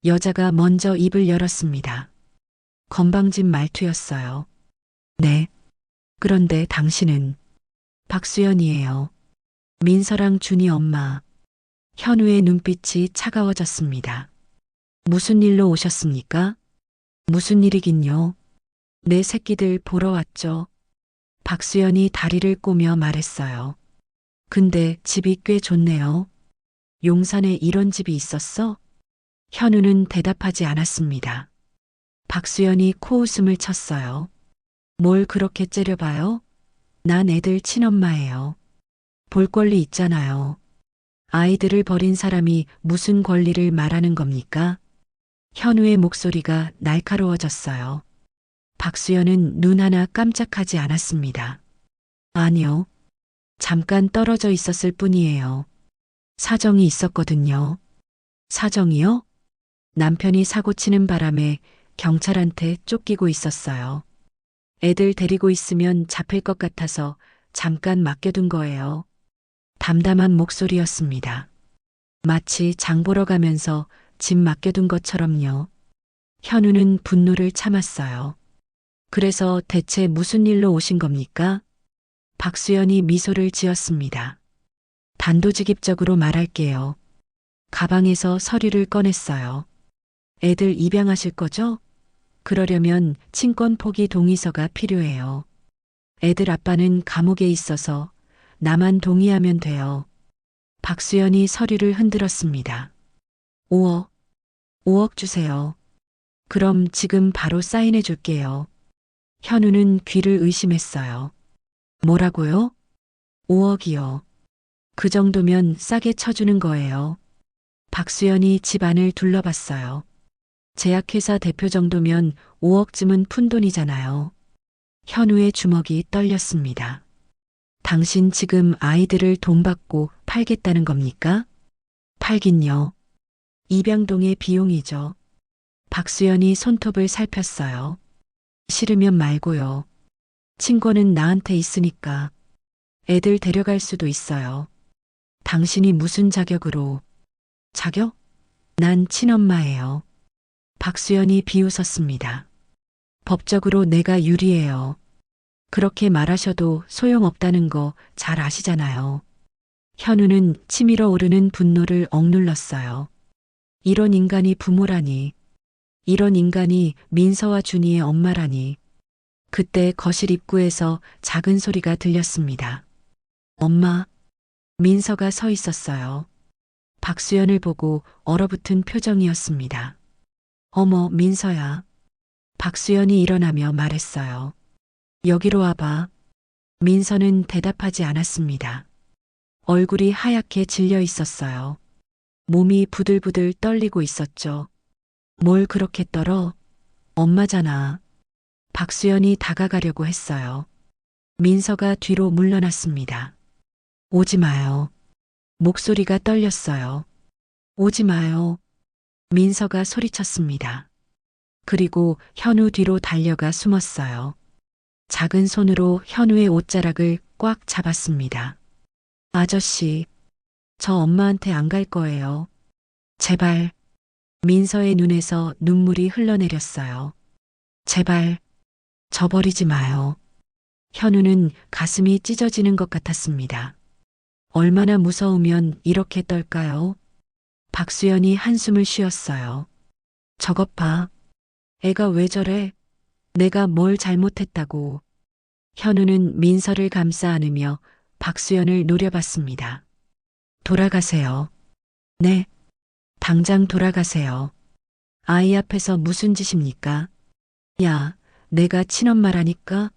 여자가 먼저 입을 열었습니다. 건방진 말투였어요. 네. 그런데 당신은 박수연이에요. 민서랑 준이 엄마. 현우의 눈빛이 차가워졌습니다. 무슨 일로 오셨습니까? 무슨 일이긴요. 내 새끼들 보러 왔죠. 박수연이 다리를 꼬며 말했어요. 근데 집이 꽤 좋네요. 용산에 이런 집이 있었어? 현우는 대답하지 않았습니다. 박수연이 코웃음을 쳤어요. 뭘 그렇게 째려봐요? 난 애들 친엄마예요. 볼 권리 있잖아요. 아이들을 버린 사람이 무슨 권리를 말하는 겁니까? 현우의 목소리가 날카로워졌어요. 박수연은 눈 하나 깜짝하지 않았습니다. 아니요. 잠깐 떨어져 있었을 뿐이에요. 사정이 있었거든요. 사정이요? 남편이 사고치는 바람에 경찰한테 쫓기고 있었어요. 애들 데리고 있으면 잡힐 것 같아서 잠깐 맡겨둔 거예요. 담담한 목소리였습니다. 마치 장 보러 가면서 집 맡겨둔 것처럼요. 현우는 분노를 참았어요. 그래서 대체 무슨 일로 오신 겁니까? 박수연이 미소를 지었습니다. 단도직입적으로 말할게요. 가방에서 서류를 꺼냈어요. 애들 입양하실 거죠? 그러려면 친권 포기 동의서가 필요해요. 애들 아빠는 감옥에 있어서 나만 동의하면 돼요. 박수연이 서류를 흔들었습니다. 5억. 5억 주세요. 그럼 지금 바로 사인해 줄게요. 현우는 귀를 의심했어요. 뭐라고요? 5억이요. 그 정도면 싸게 쳐주는 거예요. 박수연이 집안을 둘러봤어요. 제약회사 대표 정도면 5억쯤은 푼돈이잖아요. 현우의 주먹이 떨렸습니다. 당신 지금 아이들을 돈 받고 팔겠다는 겁니까? 팔긴요. 입양동의 비용이죠. 박수연이 손톱을 살폈어요. 싫으면 말고요. 친권은 나한테 있으니까. 애들 데려갈 수도 있어요. 당신이 무슨 자격으로? 자격? 난 친엄마예요. 박수연이 비웃었습니다. 법적으로 내가 유리해요. 그렇게 말하셔도 소용없다는 거 잘 아시잖아요. 현우는 치밀어 오르는 분노를 억눌렀어요. 이런 인간이 부모라니. 이런 인간이 민서와 준이의 엄마라니. 그때 거실 입구에서 작은 소리가 들렸습니다. 엄마. 민서가 서 있었어요. 박수연을 보고 얼어붙은 표정이었습니다. 어머, 민서야. 박수연이 일어나며 말했어요. 여기로 와봐. 민서는 대답하지 않았습니다. 얼굴이 하얗게 질려 있었어요. 몸이 부들부들 떨리고 있었죠. 뭘 그렇게 떨어? 엄마잖아. 박수연이 다가가려고 했어요. 민서가 뒤로 물러났습니다. 오지 마요. 목소리가 떨렸어요. 오지 마요. 민서가 소리쳤습니다. 그리고 현우 뒤로 달려가 숨었어요. 작은 손으로 현우의 옷자락을 꽉 잡았습니다. 아저씨, 저 엄마한테 안 갈 거예요. 제발. 민서의 눈에서 눈물이 흘러내렸어요. 제발, 저버리지 마요. 현우는 가슴이 찢어지는 것 같았습니다. 얼마나 무서우면 이렇게 떨까요? 박수연이 한숨을 쉬었어요. 저것 봐. 애가 왜 저래? 내가 뭘 잘못했다고. 현우는 민서를 감싸 안으며 박수연을 노려봤습니다. 돌아가세요. 네. 당장 돌아가세요. 아이 앞에서 무슨 짓입니까? 야, 내가 친엄마라니까?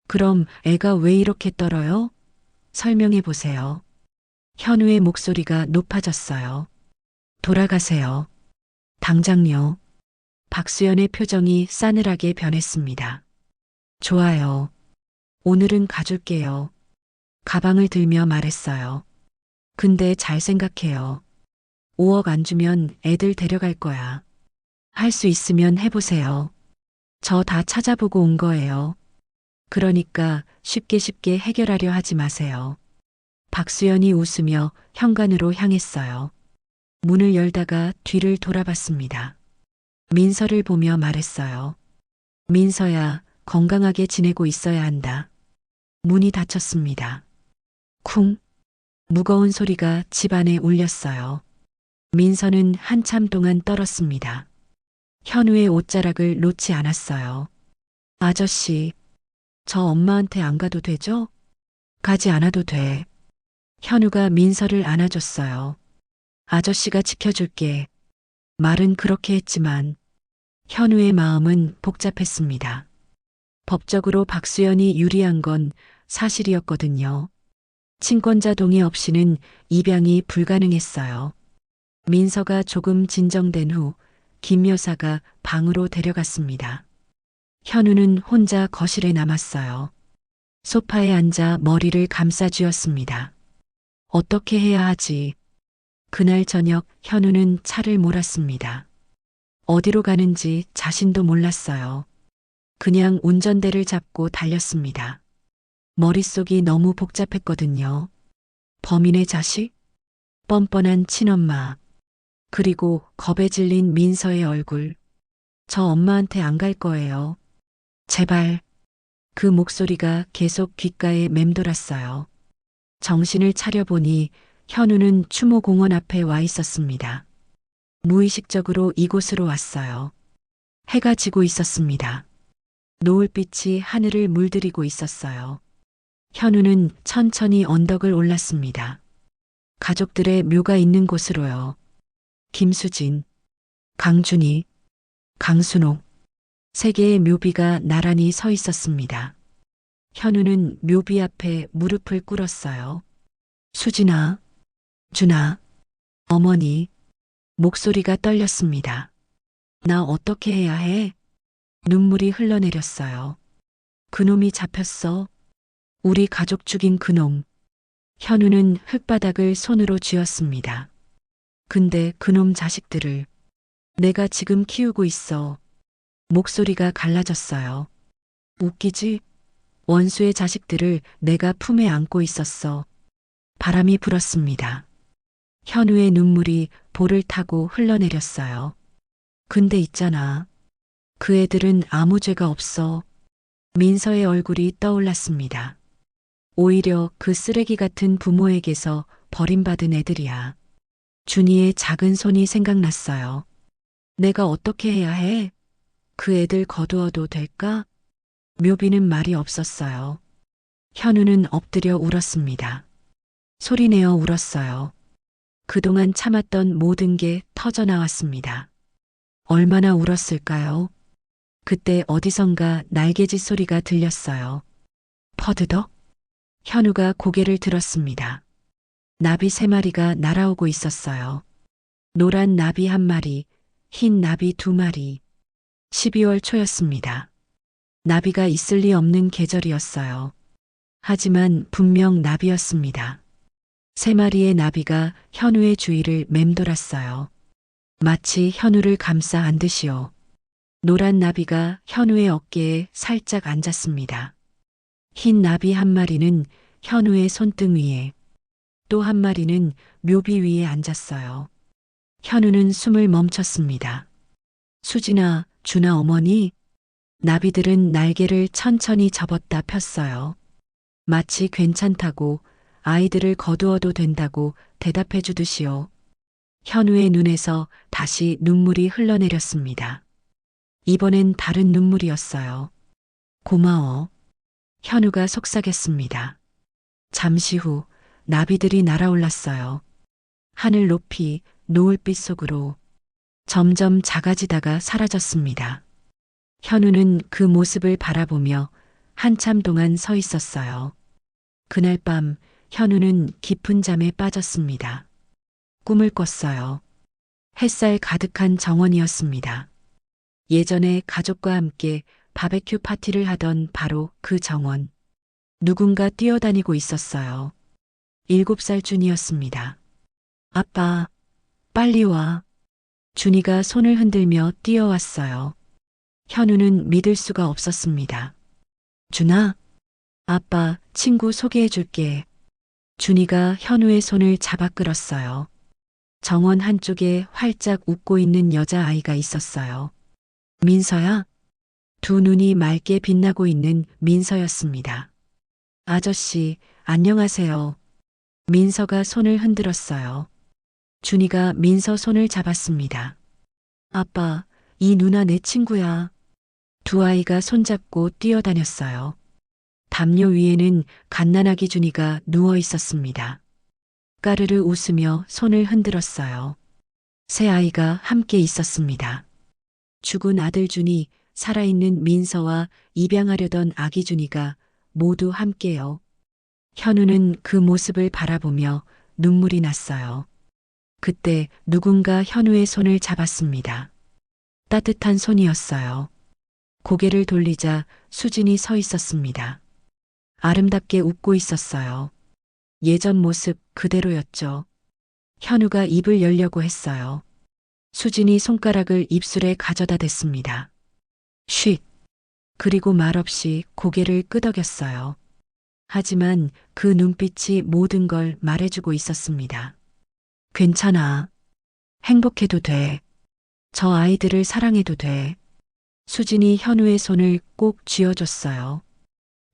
그럼 애가 왜 이렇게 떨어요? 설명해 보세요. 현우의 목소리가 높아졌어요. 돌아가세요. 당장요. 박수연의 표정이 싸늘하게 변했습니다. 좋아요. 오늘은 가줄게요. 가방을 들며 말했어요. 근데 잘 생각해요. 5억 안 주면 애들 데려갈 거야. 할 수 있으면 해보세요. 저 다 찾아보고 온 거예요. 그러니까 쉽게 해결하려 하지 마세요. 박수연이 웃으며 현관으로 향했어요. 문을 열다가 뒤를 돌아봤습니다. 민서를 보며 말했어요. 민서야, 건강하게 지내고 있어야 한다. 문이 닫혔습니다. 쿵. 무거운 소리가 집안에 울렸어요. 민서는 한참 동안 떨었습니다. 현우의 옷자락을 놓지 않았어요. 아저씨, 저 엄마한테 안 가도 되죠? 가지 않아도 돼. 현우가 민서를 안아줬어요. 아저씨가 지켜줄게. 말은 그렇게 했지만 현우의 마음은 복잡했습니다. 법적으로 박수연이 유리한 건 사실이었거든요. 친권자 동의 없이는 입양이 불가능했어요. 민서가 조금 진정된 후 김 여사가 방으로 데려갔습니다. 현우는 혼자 거실에 남았어요. 소파에 앉아 머리를 감싸쥐었습니다. 어떻게 해야 하지? 그날 저녁 현우는 차를 몰았습니다. 어디로 가는지 자신도 몰랐어요. 그냥 운전대를 잡고 달렸습니다. 머릿속이 너무 복잡했거든요. 범인의 자식? 뻔뻔한 친엄마. 그리고 겁에 질린 민서의 얼굴. 저 엄마한테 안 갈 거예요. 제발. 그 목소리가 계속 귓가에 맴돌았어요. 정신을 차려보니 현우는 추모공원 앞에 와 있었습니다. 무의식적으로 이곳으로 왔어요. 해가 지고 있었습니다. 노을빛이 하늘을 물들이고 있었어요. 현우는 천천히 언덕을 올랐습니다. 가족들의 묘가 있는 곳으로요. 김수진, 강준희, 강순옥, 세 개의 묘비가 나란히 서 있었습니다. 현우는 묘비 앞에 무릎을 꿇었어요. 수진아, 준아, 어머니, 목소리가 떨렸습니다. 나 어떻게 해야 해? 눈물이 흘러내렸어요. 그놈이 잡혔어. 우리 가족 죽인 그놈. 현우는 흙바닥을 손으로 쥐었습니다. 근데 그놈 자식들을 내가 지금 키우고 있어. 목소리가 갈라졌어요. 웃기지? 원수의 자식들을 내가 품에 안고 있었어. 바람이 불었습니다. 현우의 눈물이 볼을 타고 흘러내렸어요. 근데 있잖아. 그 애들은 아무 죄가 없어. 민서의 얼굴이 떠올랐습니다. 오히려 그 쓰레기 같은 부모에게서 버림받은 애들이야. 준이의 작은 손이 생각났어요. 내가 어떻게 해야 해? 그 애들 거두어도 될까? 묘비는 말이 없었어요. 현우는 엎드려 울었습니다. 소리내어 울었어요. 그동안 참았던 모든 게 터져나왔습니다. 얼마나 울었을까요? 그때 어디선가 날개짓 소리가 들렸어요. 퍼드덕? 현우가 고개를 들었습니다. 나비 3마리가 날아오고 있었어요. 노란 나비 1마리, 흰 나비 2마리. 12월 초였습니다. 나비가 있을 리 없는 계절이었어요. 하지만 분명 나비였습니다. 3마리의 나비가 현우의 주위를 맴돌았어요. 마치 현우를 감싸 안듯이요. 노란 나비가 현우의 어깨에 살짝 앉았습니다. 흰 나비 1마리는 현우의 손등 위에, 또 1마리는 묘비 위에 앉았어요. 현우는 숨을 멈췄습니다. 수진아, 준아 어머니? 나비들은 날개를 천천히 접었다 폈어요. 마치 괜찮다고, 아이들을 거두어도 된다고 대답해 주듯이요. 현우의 눈에서 다시 눈물이 흘러내렸습니다. 이번엔 다른 눈물이었어요. 고마워. 현우가 속삭였습니다. 잠시 후 나비들이 날아올랐어요. 하늘 높이 노을빛 속으로 점점 작아지다가 사라졌습니다. 현우는 그 모습을 바라보며 한참 동안 서 있었어요. 그날 밤 현우는 깊은 잠에 빠졌습니다. 꿈을 꿨어요. 햇살 가득한 정원이었습니다. 예전에 가족과 함께 바베큐 파티를 하던 바로 그 정원. 누군가 뛰어다니고 있었어요. 7살 준이었습니다. 아빠, 빨리 와. 준이가 손을 흔들며 뛰어왔어요. 현우는 믿을 수가 없었습니다. 준아, 아빠, 친구 소개해 줄게. 준이가 현우의 손을 잡아 끌었어요. 정원 한쪽에 활짝 웃고 있는 여자아이가 있었어요. 민서야? 두 눈이 맑게 빛나고 있는 민서였습니다. 아저씨, 안녕하세요. 민서가 손을 흔들었어요. 준이가 민서 손을 잡았습니다. 아빠, 이 누나 내 친구야. 두 아이가 손잡고 뛰어다녔어요. 담요 위에는 갓난아기 준이가 누워 있었습니다. 까르르 웃으며 손을 흔들었어요. 세 아이가 함께 있었습니다. 죽은 아들 준이, 살아있는 민서와 입양하려던 아기 준이가 모두 함께요. 현우는 그 모습을 바라보며 눈물이 났어요. 그때 누군가 현우의 손을 잡았습니다. 따뜻한 손이었어요. 고개를 돌리자 수진이 서 있었습니다. 아름답게 웃고 있었어요. 예전 모습 그대로였죠. 현우가 입을 열려고 했어요. 수진이 손가락을 입술에 가져다 댔습니다. 쉿! 그리고 말없이 고개를 끄덕였어요. 하지만 그 눈빛이 모든 걸 말해주고 있었습니다. 괜찮아. 행복해도 돼. 저 아이들을 사랑해도 돼. 수진이 현우의 손을 꼭 쥐어줬어요.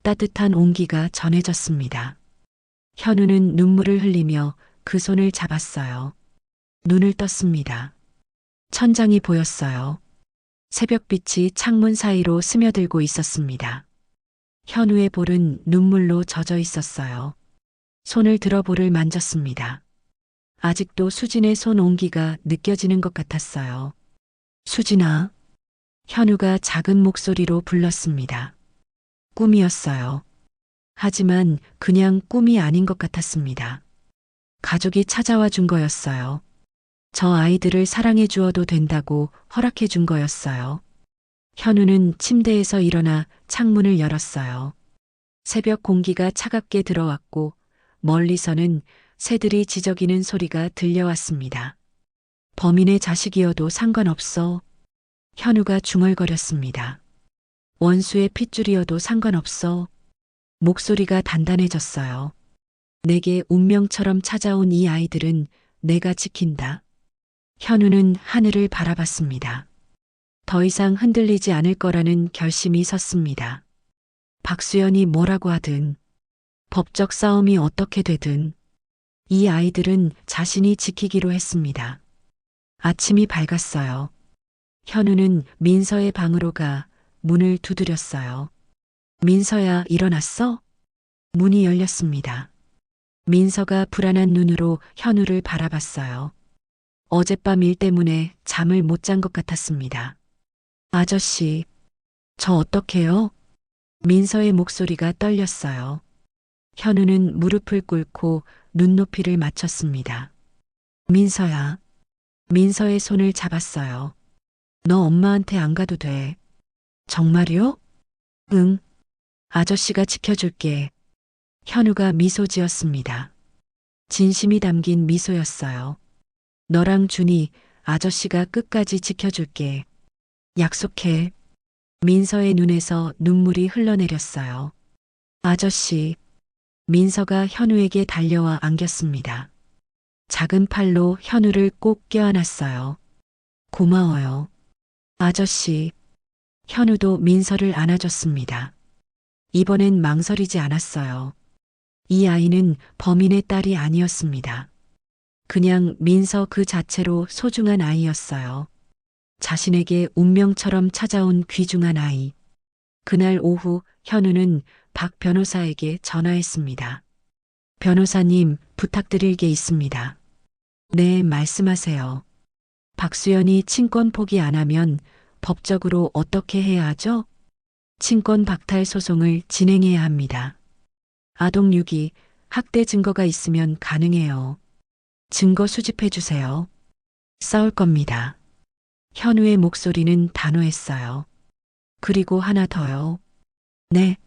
따뜻한 온기가 전해졌습니다. 현우는 눈물을 흘리며 그 손을 잡았어요. 눈을 떴습니다. 천장이 보였어요. 새벽빛이 창문 사이로 스며들고 있었습니다. 현우의 볼은 눈물로 젖어 있었어요. 손을 들어 볼을 만졌습니다. 아직도 수진의 손 온기가 느껴지는 것 같았어요. 수진아. 현우가 작은 목소리로 불렀습니다. 꿈이었어요. 하지만 그냥 꿈이 아닌 것 같았습니다. 가족이 찾아와 준 거였어요. 저 아이들을 사랑해 주어도 된다고 허락해 준 거였어요. 현우는 침대에서 일어나 창문을 열었어요. 새벽 공기가 차갑게 들어왔고 멀리서는 새들이 지저귀는 소리가 들려왔습니다. 범인의 자식이어도 상관없어. 현우가 중얼거렸습니다. 원수의 핏줄이어도 상관없어. 목소리가 단단해졌어요. 내게 운명처럼 찾아온 이 아이들은 내가 지킨다. 현우는 하늘을 바라봤습니다. 더 이상 흔들리지 않을 거라는 결심이 섰습니다. 박수연이 뭐라고 하든, 법적 싸움이 어떻게 되든, 이 아이들은 자신이 지키기로 했습니다. 아침이 밝았어요. 현우는 민서의 방으로 가 문을 두드렸어요. 민서야, 일어났어? 문이 열렸습니다. 민서가 불안한 눈으로 현우를 바라봤어요. 어젯밤 일 때문에 잠을 못 잔 것 같았습니다. 아저씨, 저 어떡해요? 민서의 목소리가 떨렸어요. 현우는 무릎을 꿇고 눈높이를 맞췄습니다. 민서야. 민서의 손을 잡았어요. 너 엄마한테 안 가도 돼. 정말요? 응. 아저씨가 지켜줄게. 현우가 미소 지었습니다. 진심이 담긴 미소였어요. 너랑 준이 아저씨가 끝까지 지켜줄게. 약속해. 민서의 눈에서 눈물이 흘러내렸어요. 아저씨. 민서가 현우에게 달려와 안겼습니다. 작은 팔로 현우를 꼭 껴안았어요. 고마워요. 아저씨. 현우도 민서를 안아줬습니다. 이번엔 망설이지 않았어요. 이 아이는 범인의 딸이 아니었습니다. 그냥 민서 그 자체로 소중한 아이였어요. 자신에게 운명처럼 찾아온 귀중한 아이. 그날 오후 현우는 박 변호사에게 전화했습니다. 변호사님, 부탁드릴 게 있습니다. 네, 말씀하세요. 박수연이 친권 포기 안 하면 법적으로 어떻게 해야 하죠? 친권 박탈 소송을 진행해야 합니다. 아동 유기, 학대 증거가 있으면 가능해요. 증거 수집해 주세요. 싸울 겁니다. 현우의 목소리는 단호했어요. 그리고 하나 더요. 네.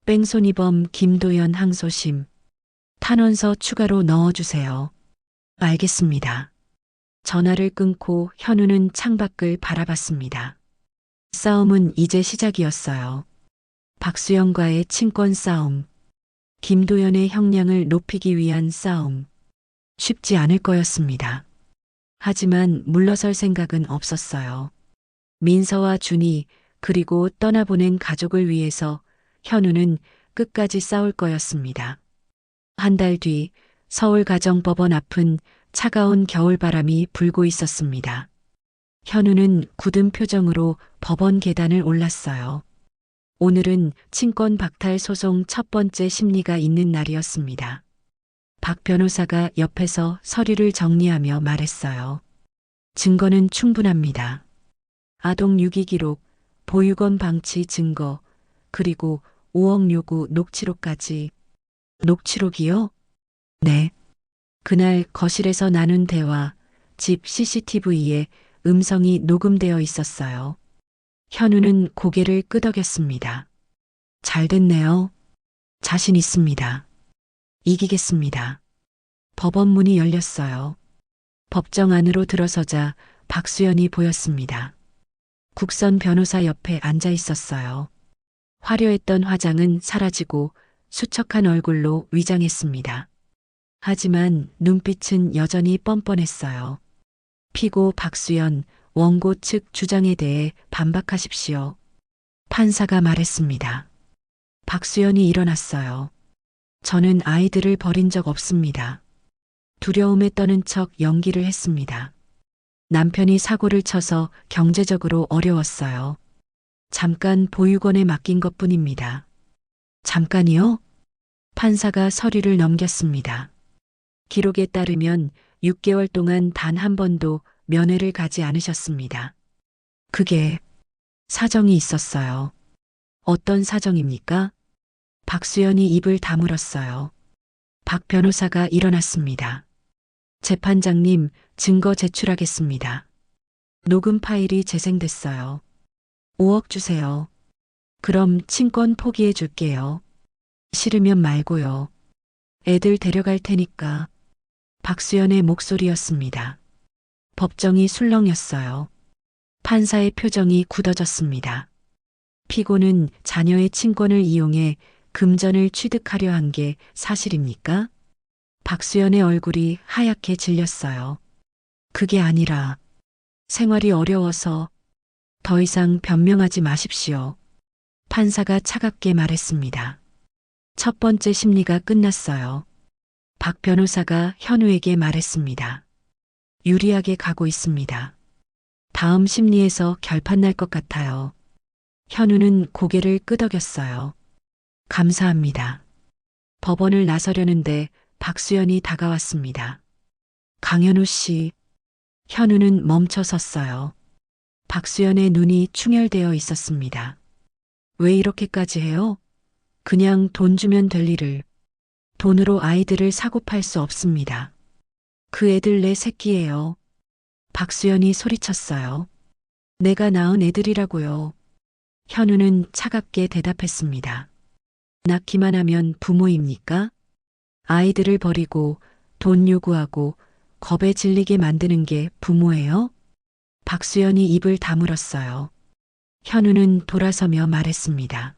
뺑소니범 김도연 항소심. 탄원서 추가로 넣어주세요. 알겠습니다. 전화를 끊고 현우는 창밖을 바라봤습니다. 싸움은 이제 시작이었어요. 박수영과의 친권 싸움. 김도연의 형량을 높이기 위한 싸움. 쉽지 않을 거였습니다. 하지만 물러설 생각은 없었어요. 민서와 준이 그리고 떠나보낸 가족을 위해서 현우는 끝까지 싸울 거였습니다. 한 달 뒤 서울가정법원 앞은 차가운 겨울바람이 불고 있었습니다. 현우는 굳은 표정으로 법원 계단을 올랐어요. 오늘은 친권 박탈 소송 첫 번째 심리가 있는 날이었습니다. 박 변호사가 옆에서 서류를 정리하며 말했어요. 증거는 충분합니다. 아동 유기 기록, 보육원 방치 증거, 그리고 5억 요구 녹취록까지. 녹취록이요? 네. 그날 거실에서 나눈 대화, 집 CCTV에 음성이 녹음되어 있었어요. 현우는 고개를 끄덕였습니다. 잘 됐네요. 자신 있습니다. 이기겠습니다. 법원 문이 열렸어요. 법정 안으로 들어서자 박수연이 보였습니다. 국선 변호사 옆에 앉아 있었어요. 화려했던 화장은 사라지고 수척한 얼굴로 위장했습니다. 하지만 눈빛은 여전히 뻔뻔했어요. 피고 박수연, 원고 측 주장에 대해 반박하십시오. 판사가 말했습니다. 박수연이 일어났어요. 저는 아이들을 버린 적 없습니다. 두려움에 떠는 척 연기를 했습니다. 남편이 사고를 쳐서 경제적으로 어려웠어요. 잠깐 보육원에 맡긴 것뿐입니다. 잠깐이요? 판사가 서류를 넘겼습니다. 기록에 따르면 6개월 동안 단 한 번도 면회를 가지 않으셨습니다. 그게 사정이 있었어요. 어떤 사정입니까? 박수연이 입을 다물었어요. 박 변호사가 일어났습니다. 재판장님, 증거 제출하겠습니다. 녹음 파일이 재생됐어요. 5억 주세요. 그럼 친권 포기해 줄게요. 싫으면 말고요. 애들 데려갈 테니까. 박수연의 목소리였습니다. 법정이 술렁였어요. 판사의 표정이 굳어졌습니다. 피고는 자녀의 친권을 이용해 금전을 취득하려 한 게 사실입니까? 박수연의 얼굴이 하얗게 질렸어요. 그게 아니라 생활이 어려워서 더 이상 변명하지 마십시오. 판사가 차갑게 말했습니다. 첫 번째 심리가 끝났어요. 박 변호사가 현우에게 말했습니다. 유리하게 가고 있습니다. 다음 심리에서 결판 날 것 같아요. 현우는 고개를 끄덕였어요. 감사합니다. 법원을 나서려는데 박수연이 다가왔습니다. 강현우 씨. 현우는 멈춰 섰어요. 박수연의 눈이 충혈되어 있었습니다. 왜 이렇게까지 해요? 그냥 돈 주면 될 일을. 돈으로 아이들을 사고 팔 수 없습니다. 그 애들 내 새끼예요. 박수연이 소리쳤어요. 내가 낳은 애들이라고요. 현우는 차갑게 대답했습니다. 낳기만 하면 부모입니까? 아이들을 버리고 돈 요구하고 겁에 질리게 만드는 게 부모예요? 박수연이 입을 다물었어요. 현우는 돌아서며 말했습니다.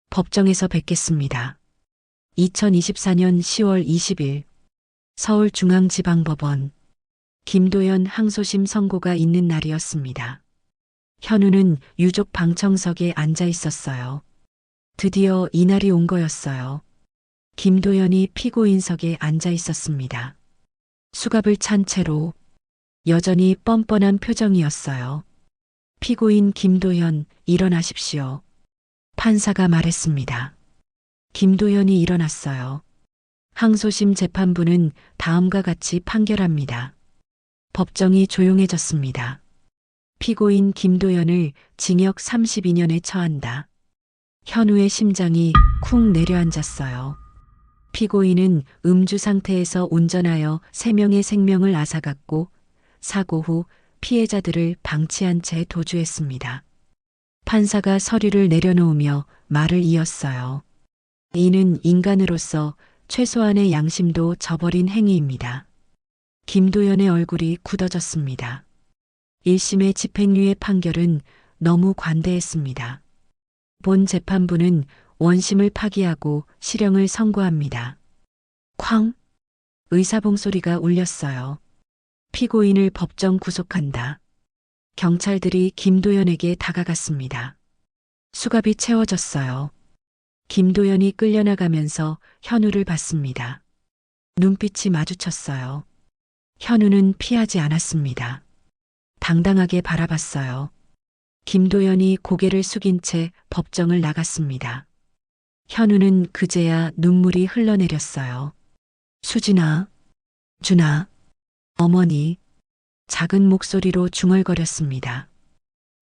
법정에서 뵙겠습니다. 2024년 10월 20일 서울중앙지방법원 김도연 항소심 선고가 있는 날이었습니다. 현우는 유족 방청석에 앉아 있었어요. 드디어 이날이 온 거였어요. 김도연이 피고인석에 앉아 있었습니다. 수갑을 찬 채로 여전히 뻔뻔한 표정이었어요. 피고인 김도연, 일어나십시오. 판사가 말했습니다. 김도연이 일어났어요. 항소심 재판부는 다음과 같이 판결합니다. 법정이 조용해졌습니다. 피고인 김도연을 징역 32년에 처한다. 현우의 심장이 쿵 내려앉았어요. 피고인은 음주 상태에서 운전하여 3명의 생명을 앗아갔고 사고 후 피해자들을 방치한 채 도주했습니다. 판사가 서류를 내려놓으며 말을 이었어요. 이는 인간으로서 최소한의 양심도 저버린 행위입니다. 김도연의 얼굴이 굳어졌습니다. 1심의 집행유예 판결은 너무 관대했습니다. 본 재판부는 원심을 파기하고 실형을 선고합니다. 쾅! 의사봉 소리가 울렸어요. 피고인을 법정 구속한다. 경찰들이 김도연에게 다가갔습니다. 수갑이 채워졌어요. 김도연이 끌려나가면서 현우를 봤습니다. 눈빛이 마주쳤어요. 현우는 피하지 않았습니다. 당당하게 바라봤어요. 김도연이 고개를 숙인 채 법정을 나갔습니다. 현우는 그제야 눈물이 흘러내렸어요. 수진아, 준아, 어머니, 작은 목소리로 중얼거렸습니다.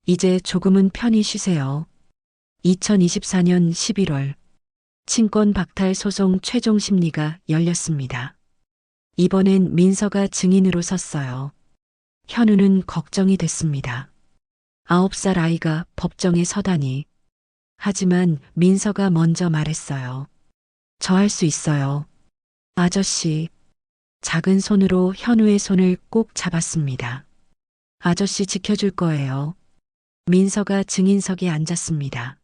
이제 조금은 편히 쉬세요. 2024년 11월 친권 박탈 소송 최종 심리가 열렸습니다. 이번엔 민서가 증인으로 섰어요. 현우는 걱정이 됐습니다. 9살 아이가 법정에 서다니. 하지만 민서가 먼저 말했어요. 저 할 수 있어요. 아저씨. 작은 손으로 현우의 손을 꼭 잡았습니다. 아저씨 지켜줄 거예요. 민서가 증인석에 앉았습니다.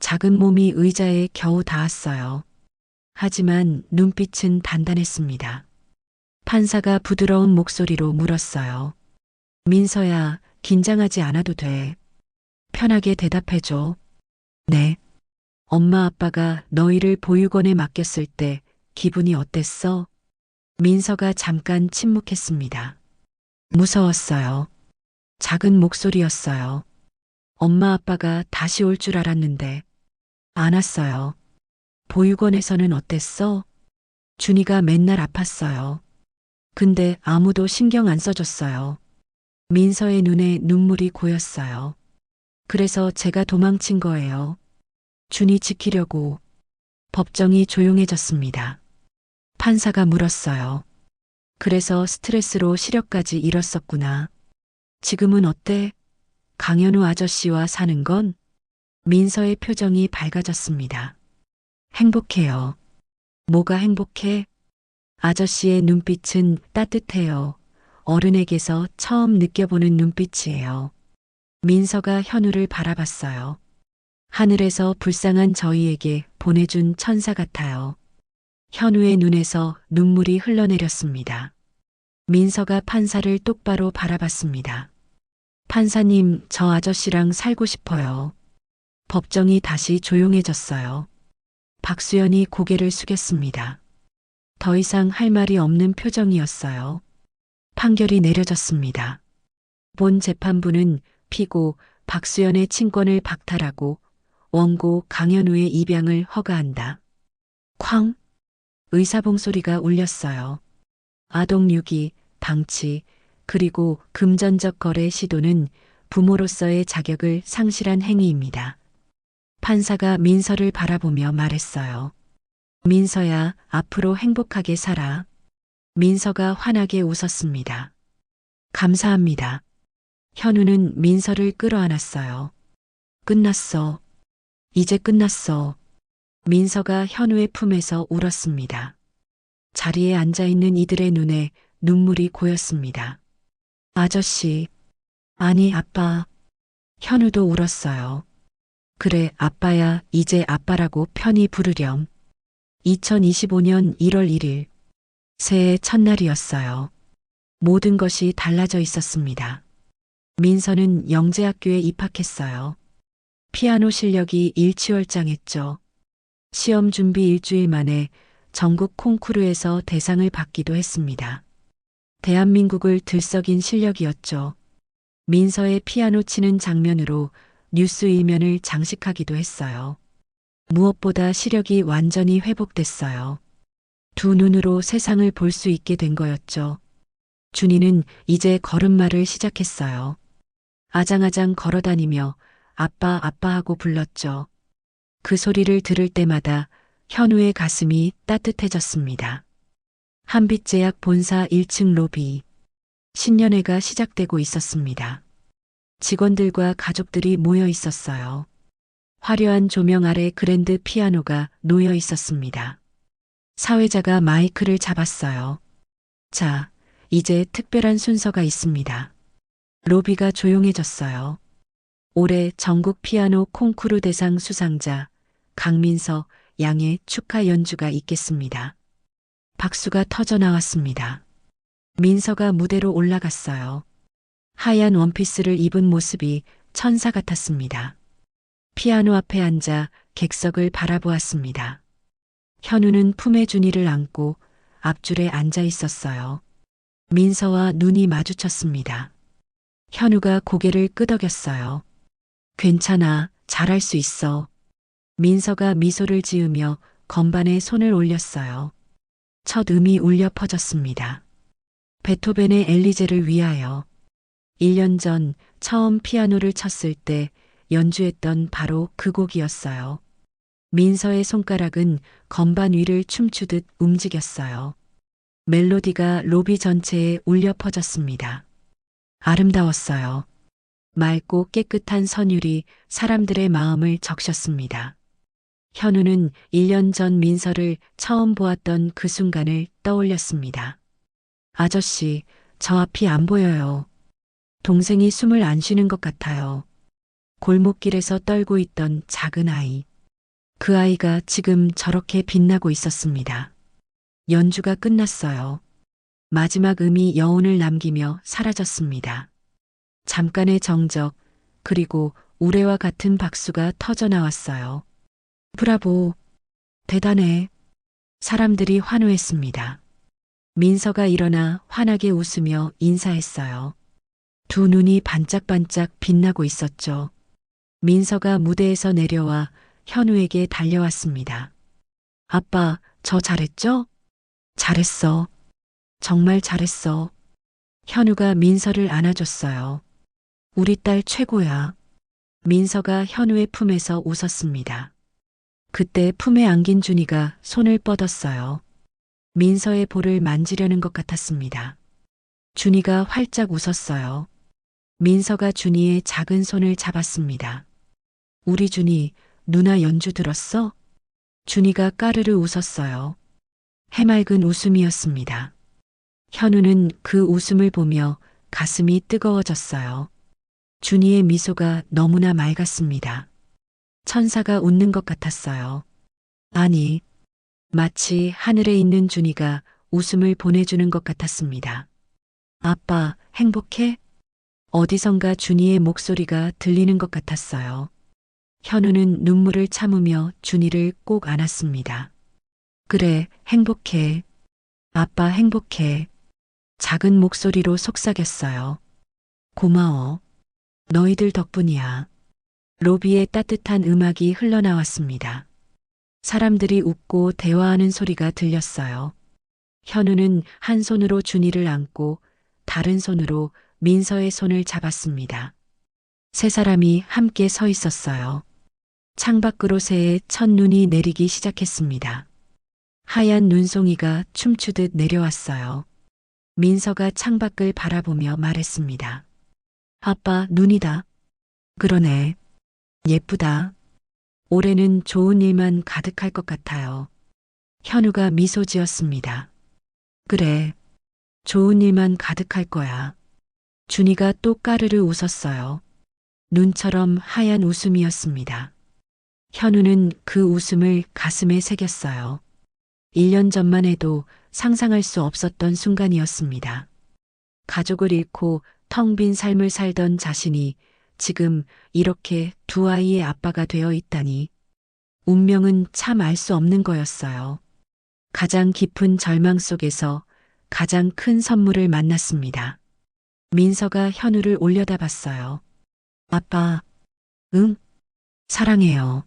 작은 몸이 의자에 겨우 닿았어요. 하지만 눈빛은 단단했습니다. 판사가 부드러운 목소리로 물었어요. 민서야, 긴장하지 않아도 돼. 편하게 대답해줘. 네. 엄마 아빠가 너희를 보육원에 맡겼을 때 기분이 어땠어? 민서가 잠깐 침묵했습니다. 무서웠어요. 작은 목소리였어요. 엄마 아빠가 다시 올 줄 알았는데 안 왔어요. 보육원에서는 어땠어? 준이가 맨날 아팠어요. 근데 아무도 신경 안 써줬어요. 민서의 눈에 눈물이 고였어요. 그래서 제가 도망친 거예요. 준이 지키려고. 법정이 조용해졌습니다. 판사가 물었어요. 그래서 스트레스로 시력까지 잃었었구나. 지금은 어때? 강현우 아저씨와 사는 건? 민서의 표정이 밝아졌습니다. 행복해요. 뭐가 행복해? 아저씨의 눈빛은 따뜻해요. 어른에게서 처음 느껴보는 눈빛이에요. 민서가 현우를 바라봤어요. 하늘에서 불쌍한 저희에게 보내준 천사 같아요. 현우의 눈에서 눈물이 흘러내렸습니다. 민서가 판사를 똑바로 바라봤습니다. 판사님, 저 아저씨랑 살고 싶어요. 법정이 다시 조용해졌어요. 박수연이 고개를 숙였습니다. 더 이상 할 말이 없는 표정이었어요. 판결이 내려졌습니다. 본 재판부는 피고 박수연의 친권을 박탈하고 원고 강현우의 입양을 허가한다. 쾅! 의사봉 소리가 울렸어요. 아동 유기, 방치, 그리고 금전적 거래 시도는 부모로서의 자격을 상실한 행위입니다. 판사가 민서를 바라보며 말했어요. 민서야, 앞으로 행복하게 살아. 민서가 환하게 웃었습니다. 감사합니다. 현우는 민서를 끌어안았어요. 끝났어. 이제 끝났어. 민서가 현우의 품에서 울었습니다. 자리에 앉아있는 이들의 눈에 눈물이 고였습니다. 아저씨, 아니 아빠. 현우도 울었어요. 그래, 아빠야, 이제 아빠라고 편히 부르렴. 2025년 1월 1일. 새해 첫날이었어요. 모든 것이 달라져 있었습니다. 민서는 영재학교에 입학했어요. 피아노 실력이 일취월장했죠. 시험 준비 일주일 만에 전국 콩쿠르에서 대상을 받기도 했습니다. 대한민국을 들썩인 실력이었죠. 민서의 피아노 치는 장면으로 뉴스 일면을 장식하기도 했어요. 무엇보다 시력이 완전히 회복됐어요. 두 눈으로 세상을 볼 수 있게 된 거였죠. 준이는 이제 걸음마를 시작했어요. 아장아장 걸어다니며 아빠 아빠 하고 불렀죠. 그 소리를 들을 때마다 현우의 가슴이 따뜻해졌습니다. 한빛제약 본사 1층 로비. 신년회가 시작되고 있었습니다. 직원들과 가족들이 모여 있었어요. 화려한 조명 아래 그랜드 피아노가 놓여 있었습니다. 사회자가 마이크를 잡았어요. 자, 이제 특별한 순서가 있습니다. 로비가 조용해졌어요. 올해 전국 피아노 콩쿠르 대상 수상자 강민서 양의 축하 연주가 있겠습니다. 박수가 터져 나왔습니다. 민서가 무대로 올라갔어요. 하얀 원피스를 입은 모습이 천사 같았습니다. 피아노 앞에 앉아 객석을 바라보았습니다. 현우는 품에 준이를 안고 앞줄에 앉아 있었어요. 민서와 눈이 마주쳤습니다. 현우가 고개를 끄덕였어요. 괜찮아, 잘할 수 있어. 민서가 미소를 지으며 건반에 손을 올렸어요. 첫 음이 울려 퍼졌습니다. 베토벤의 엘리제를 위하여. 1년 전 처음 피아노를 쳤을 때 연주했던 바로 그 곡이었어요. 민서의 손가락은 건반 위를 춤추듯 움직였어요. 멜로디가 로비 전체에 울려 퍼졌습니다. 아름다웠어요. 맑고 깨끗한 선율이 사람들의 마음을 적셨습니다. 현우는 1년 전 민서를 처음 보았던 그 순간을 떠올렸습니다. 아저씨, 저 앞이 안 보여요. 동생이 숨을 안 쉬는 것 같아요. 골목길에서 떨고 있던 작은 아이. 그 아이가 지금 저렇게 빛나고 있었습니다. 연주가 끝났어요. 마지막 음이 여운을 남기며 사라졌습니다. 잠깐의 정적, 그리고 우레와 같은 박수가 터져 나왔어요. 브라보, 대단해. 사람들이 환호했습니다. 민서가 일어나 환하게 웃으며 인사했어요. 두 눈이 반짝반짝 빛나고 있었죠. 민서가 무대에서 내려와 현우에게 달려왔습니다. 아빠, 저 잘했죠? 잘했어. 정말 잘했어. 현우가 민서를 안아줬어요. 우리 딸 최고야. 민서가 현우의 품에서 웃었습니다. 그때 품에 안긴 준이가 손을 뻗었어요. 민서의 볼을 만지려는 것 같았습니다. 준이가 활짝 웃었어요. 민서가 준이의 작은 손을 잡았습니다. 우리 준이, 누나 연주 들었어? 준이가 까르르 웃었어요. 해맑은 웃음이었습니다. 현우는 그 웃음을 보며 가슴이 뜨거워졌어요. 준이의 미소가 너무나 맑았습니다. 천사가 웃는 것 같았어요. 아니, 마치 하늘에 있는 준이가 웃음을 보내주는 것 같았습니다. 아빠, 행복해? 어디선가 준이의 목소리가 들리는 것 같았어요. 현우는 눈물을 참으며 준이를 꼭 안았습니다. 그래, 행복해. 아빠 행복해. 작은 목소리로 속삭였어요. 고마워. 너희들 덕분이야. 로비에 따뜻한 음악이 흘러나왔습니다. 사람들이 웃고 대화하는 소리가 들렸어요. 현우는 한 손으로 준이를 안고 다른 손으로 민서의 손을 잡았습니다. 세 사람이 함께 서 있었어요. 창밖으로 새의 첫눈이 내리기 시작했습니다. 하얀 눈송이가 춤추듯 내려왔어요. 민서가 창밖을 바라보며 말했습니다. 아빠, 눈이다. 그러네. 예쁘다. 올해는 좋은 일만 가득할 것 같아요. 현우가 미소 지었습니다. 그래. 좋은 일만 가득할 거야. 준이가 또 까르르 웃었어요. 눈처럼 하얀 웃음이었습니다. 현우는 그 웃음을 가슴에 새겼어요. 1년 전만 해도 상상할 수 없었던 순간이었습니다. 가족을 잃고 텅 빈 삶을 살던 자신이 지금 이렇게 두 아이의 아빠가 되어 있다니. 운명은 참 알 수 없는 거였어요. 가장 깊은 절망 속에서 가장 큰 선물을 만났습니다. 민서가 현우를 올려다봤어요. 아빠, 응? 사랑해요.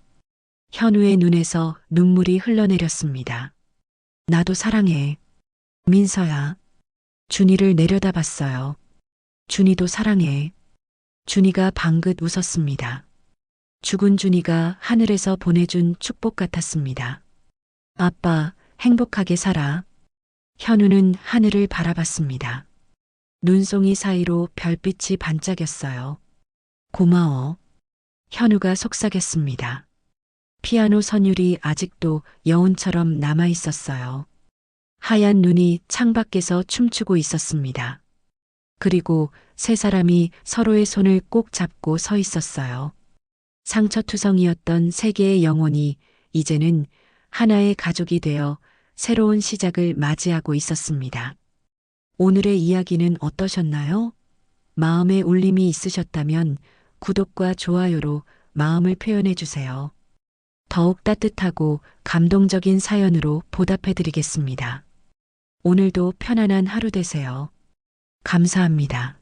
현우의 눈에서 눈물이 흘러내렸습니다. 나도 사랑해. 민서야. 준이를 내려다봤어요. 준이도 사랑해. 준이가 방긋 웃었습니다. 죽은 준이가 하늘에서 보내준 축복 같았습니다. 아빠, 행복하게 살아. 현우는 하늘을 바라봤습니다. 눈송이 사이로 별빛이 반짝였어요. 고마워. 현우가 속삭였습니다. 피아노 선율이 아직도 여운처럼 남아 있었어요. 하얀 눈이 창밖에서 춤추고 있었습니다. 그리고 세 사람이 서로의 손을 꼭 잡고 서 있었어요. 상처투성이었던 세 개의 영혼이 이제는 하나의 가족이 되어 새로운 시작을 맞이하고 있었습니다. 오늘의 이야기는 어떠셨나요? 마음에 울림이 있으셨다면 구독과 좋아요로 마음을 표현해 주세요. 더욱 따뜻하고 감동적인 사연으로 보답해 드리겠습니다. 오늘도 편안한 하루 되세요. 감사합니다.